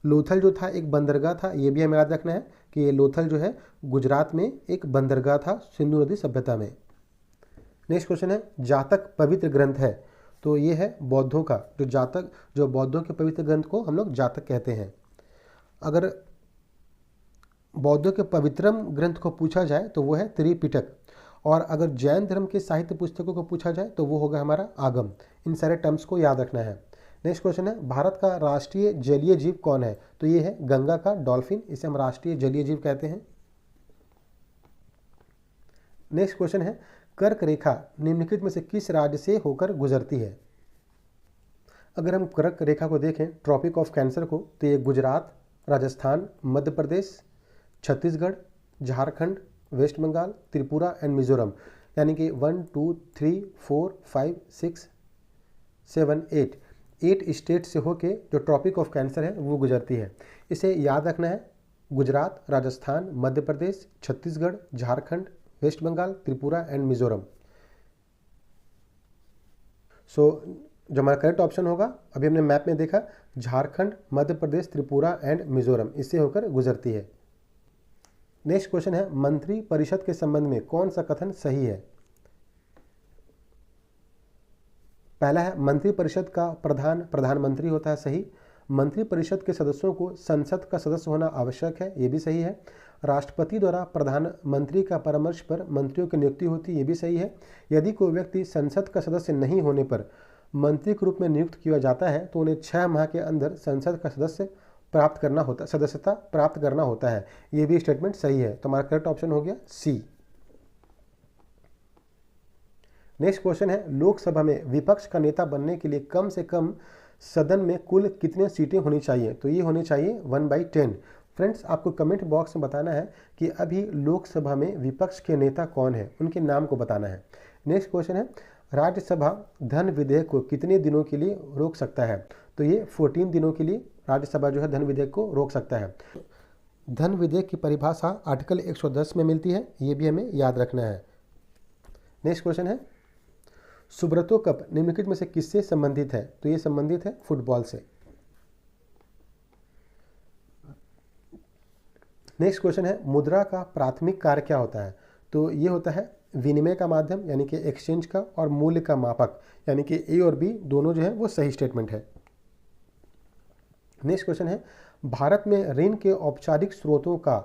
लोथल जो था एक बंदरगाह था, ये भी हमें याद रखना है कि ये लोथल जो है गुजरात में एक बंदरगाह था सिंधु नदी सभ्यता में। नेक्स्ट क्वेश्चन है, जातक पवित्र ग्रंथ है? तो ये है बौद्धों का, जो जातक, जो बौद्धों के पवित्र ग्रंथ को हम लोग जातक कहते हैं। अगर बौद्धों के पवित्रम ग्रंथ को पूछा जाए तो वो है त्रिपिटक। और अगर जैन धर्म के साहित्य पुस्तकों को पूछा जाए तो वो होगा हमारा आगम। इन सारे टर्म्स को याद रखना है। नेक्स्ट क्वेश्चन है, भारत का राष्ट्रीय जलीय जीव कौन है? तो ये है गंगा का डॉल्फिन, इसे हम राष्ट्रीय जलीय जीव कहते हैं। नेक्स्ट क्वेश्चन है, कर्क रेखा निम्नलिखित में से किस राज्य से होकर गुजरती है? अगर हम कर्क रेखा को देखें, ट्रॉपिक ऑफ कैंसर को, तो ये गुजरात, राजस्थान, मध्य प्रदेश, छत्तीसगढ़, झारखंड, वेस्ट बंगाल, त्रिपुरा एंड मिजोरम, यानी कि 1 2 3 4 5 6 7 8 स्टेट से होके जो ट्रॉपिक ऑफ कैंसर है वो गुजरती है। इसे याद रखना है, गुजरात, राजस्थान, मध्य प्रदेश, छत्तीसगढ़, झारखंड, वेस्ट बंगाल, त्रिपुरा एंड मिजोरम। सो जो हमारा करेक्ट ऑप्शन होगा, अभी हमने मैप में देखा, झारखंड, मध्य प्रदेश, त्रिपुरा एंड मिजोरम इससे होकर गुजरती है। नेक्स्ट क्वेश्चन है, मंत्री परिषद के संबंध में कौन सा कथन सही है? पहला है, मंत्री परिषद का प्रधान प्रधानमंत्री होता है, सही। मंत्री परिषद के सदस्यों को संसद का सदस्य होना आवश्यक है, ये भी सही है। राष्ट्रपति द्वारा प्रधानमंत्री का परामर्श पर मंत्रियों की नियुक्ति होती है, ये भी सही है। यदि कोई व्यक्ति संसद का सदस्य नहीं होने पर मंत्री के रूप में नियुक्त किया जाता है तो उन्हें 6 माह के अंदर संसद का सदस्यता प्राप्त करना होता है, ये भी स्टेटमेंट सही है। तो हमारा करेक्ट ऑप्शन हो गया सी। नेक्स्ट क्वेश्चन है, लोकसभा में विपक्ष का नेता बनने के लिए कम से कम सदन में कुल कितने सीटें होनी चाहिए? तो ये होनी चाहिए 1/10। फ्रेंड्स, आपको कमेंट बॉक्स में बताना है कि अभी लोकसभा में विपक्ष के नेता कौन है, उनके नाम को बताना है। नेक्स्ट क्वेश्चन है, राज्यसभा धन विधेयक को कितने दिनों के लिए रोक सकता है? तो ये 14 दिनों के लिए राज्यसभा जो है धन विधेयक को रोक सकता है। धन विधेयक की परिभाषा आर्टिकल 110 में मिलती है, ये भी हमें याद रखना है। नेक्स्ट क्वेश्चन है, सुब्रतो कप निम्नलिखित में से किससे संबंधित है? तो ये संबंधित है फुटबॉल से। नेक्स्ट क्वेश्चन है, मुद्रा का प्राथमिक कार्य क्या होता है? तो ये होता है विनिमय का माध्यम यानी कि एक्सचेंज का, और मूल्य का मापक, यानी कि ए और बी दोनों जो है वो सही स्टेटमेंट है। नेक्स्ट क्वेश्चन है, भारत में ऋण के औपचारिक स्रोतों का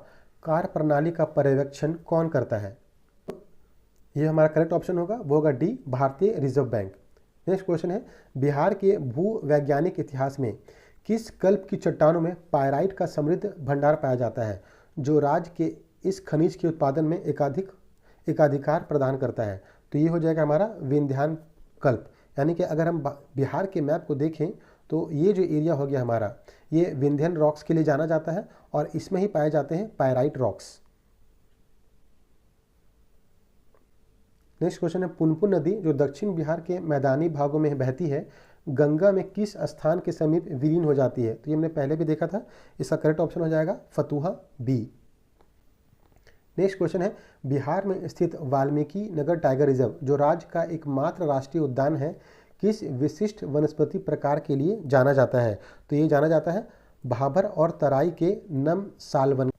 कार्य प्रणाली का पर्यवेक्षण कौन करता है? ये हमारा करेक्ट ऑप्शन होगा, वो होगा डी, भारतीय रिजर्व बैंक। नेक्स्ट क्वेश्चन है, बिहार के भू वैज्ञानिक इतिहास में किस कल्प की चट्टानों में पायराइट का समृद्ध भंडार पाया जाता है, जो राज्य के इस खनिज के उत्पादन में एकाधिकार प्रदान करता है? तो ये हो जाएगा हमारा विंध्यान कल्प, यानी कि अगर हम बिहार के मैप को देखें तो ये जो एरिया हो गया हमारा, ये विंध्यन रॉक्स के लिए जाना जाता है और इसमें ही पाए जाते हैं पायराइट रॉक्स। नेक्स्ट क्वेश्चन है, पुनपुन नदी जो दक्षिण बिहार के मैदानी भागों में बहती है, गंगा में किस स्थान के समीप विलीन हो जाती है? तो ये हमने पहले भी देखा था, इसका करेक्ट ऑप्शन हो जाएगा फतुहा बी। नेक्स्ट क्वेश्चन है, बिहार में स्थित वाल्मीकि नगर टाइगर रिजर्व जो राज्य का एकमात्र राष्ट्रीय उद्यान है, किस विशिष्ट वनस्पति प्रकार के लिए जाना जाता है? तो ये जाना जाता है भाबर और तराई के नम सालवन।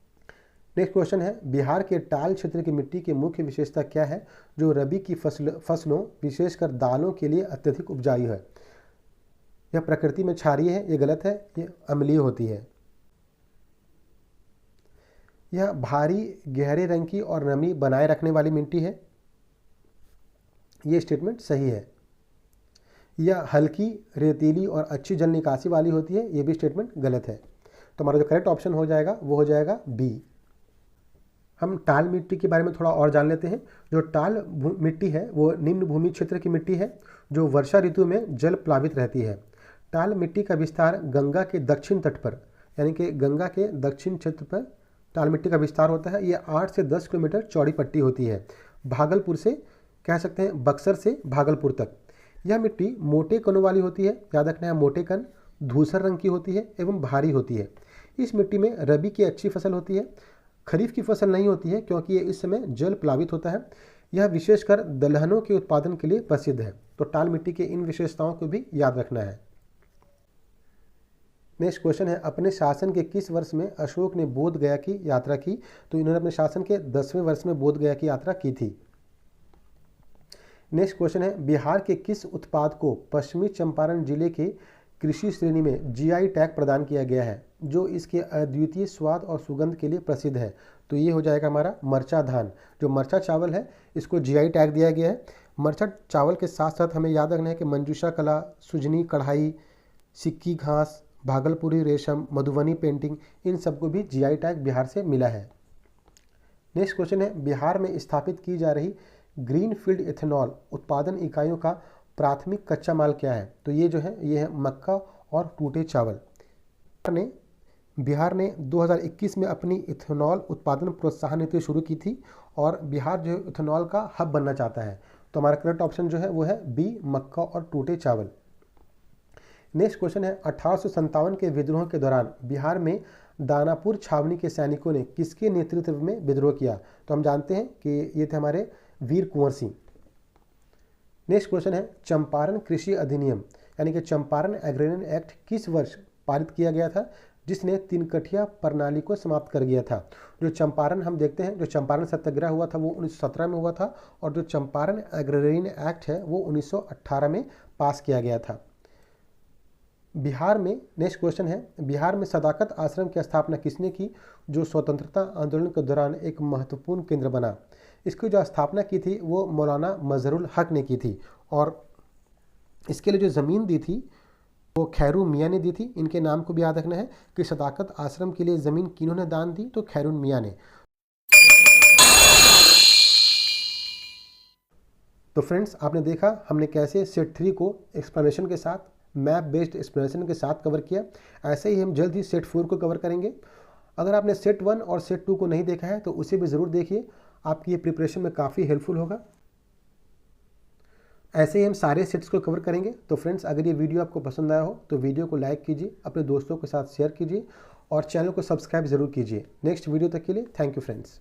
नेक्स्ट क्वेश्चन है, बिहार के टाल क्षेत्र की मिट्टी की मुख्य विशेषता क्या है, जो रबी की फसलों विशेषकर दालों के लिए अत्यधिक उपजाऊ है? यह प्रकृति में क्षारीय है, ये गलत है, ये अम्लीय होती है। यह भारी गहरे रंग की और नमी बनाए रखने वाली मिट्टी है, ये स्टेटमेंट सही है। यह हल्की, रेतीली और अच्छी जल निकासी वाली होती है, ये भी स्टेटमेंट गलत है। तो हमारा जो करेक्ट ऑप्शन हो जाएगा वो हो जाएगा बी। हम टाल मिट्टी के बारे में थोड़ा और जान लेते हैं। जो टाल मिट्टी है वो निम्न भूमि क्षेत्र की मिट्टी है जो वर्षा ऋतु में जल प्लावित रहती है। टाल मिट्टी का विस्तार गंगा के दक्षिण तट पर, यानी कि गंगा के दक्षिण क्षेत्र पर टाल मिट्टी का विस्तार होता है। ये 8 से 10 किलोमीटर चौड़ी पट्टी होती है, भागलपुर से, कह सकते हैं बक्सर से भागलपुर तक। यह मिट्टी मोटे कणों वाली होती है, याद रखना है मोटे कण, धूसर रंग की होती है एवं भारी होती है। इस मिट्टी में रबी की अच्छी फसल होती है, खरीफ की फसल नहीं होती है क्योंकि ये इस समय जल प्लावित होता है। यह विशेषकर दलहनों के उत्पादन के लिए प्रसिद्ध है। तो टाल मिट्टी के इन विशेषताओं को भी याद रखना है। नेक्स्ट क्वेश्चन है, अपने शासन के किस वर्ष में अशोक ने बोध गया की यात्रा की? तो इन्होंने अपने शासन के 10वें वर्ष में बोध गया की यात्रा की थी। नेक्स्ट क्वेश्चन है, बिहार के किस उत्पाद को पश्चिमी चंपारण जिले के कृषि श्रेणी में जीआई टैग प्रदान किया गया है, जो इसके अद्वितीय स्वाद और सुगंध के लिए प्रसिद्ध है? तो ये हो जाएगा हमारा मरचा धान। जो मरचा चावल है इसको जीआई टैग दिया गया है। मरचा चावल के साथ साथ हमें याद रखना है कि मंजूषा कला, सुजनी कढ़ाई, सिक्की घास, भागलपुरी रेशम, मधुबनी पेंटिंग, इन सबको भी जीआई टैग बिहार से मिला है। नेक्स्ट क्वेश्चन है, बिहार में स्थापित की जा रही ग्रीनफील्ड इथेनॉल उत्पादन इकाइयों का प्राथमिक कच्चा माल क्या है? तो ये जो है ये है मक्का और टूटे चावल। बिहार ने 2021 में अपनी इथेनॉल उत्पादन प्रोत्साहन नीति शुरू की थी और बिहार जो है इथेनॉल का हब बनना चाहता है। तो हमारा करेक्ट ऑप्शन जो है वो है बी, मक्का और टूटे चावल। नेक्स्ट क्वेश्चन है, 1857 के विद्रोह के दौरान बिहार में दानापुर छावनी के सैनिकों ने किसके नेतृत्व में विद्रोह किया? तो हम जानते हैं कि ये थे हमारे वीर कुंवर सिंह। नेक्स्ट क्वेश्चन है, चंपारण कृषि अधिनियम यानी कि चंपारण एग्रेरियन एक्ट किस वर्ष पारित किया गया था, जिसने तिनकठिया प्रणाली को समाप्त कर दिया था? जो चंपारण हम देखते हैं, जो चंपारण सत्याग्रह हुआ था वो 1917 में हुआ था और जो चंपारण एग्रेरियन एक्ट है वो 1918 में पास किया गया था। बिहार में नेक्स्ट क्वेश्चन है, बिहार में सदाकत आश्रम की स्थापना किसने की, जो स्वतंत्रता आंदोलन के दौरान एक महत्वपूर्ण केंद्र बना? इसकी जो स्थापना की थी वो मौलाना मजहरुल हक ने की थी और इसके लिए जो ज़मीन दी थी वो खैरू मियाँ ने दी थी। इनके नाम को भी याद रखना है कि सदाकत आश्रम के लिए ज़मीन किन्होंने दान दी, तो खैरू मियाँ ने। तो फ्रेंड्स, आपने देखा हमने कैसे सेट 3 को एक्सप्लेनेशन के साथ, मैप बेस्ड एक्सप्लेनेशन के साथ कवर किया। ऐसे ही हम जल्द ही सेट 4 को कवर करेंगे। अगर आपने सेट 1 और सेट 2 को नहीं देखा है तो उसे भी ज़रूर देखिए, आपकी ये प्रिपरेशन में काफ़ी हेल्पफुल होगा। ऐसे ही हम सारे सेट्स को कवर करेंगे। तो फ्रेंड्स, अगर ये वीडियो आपको पसंद आया हो तो वीडियो को लाइक कीजिए, अपने दोस्तों के साथ शेयर कीजिए और चैनल को सब्सक्राइब जरूर कीजिए। नेक्स्ट वीडियो तक के लिए थैंक यू फ्रेंड्स।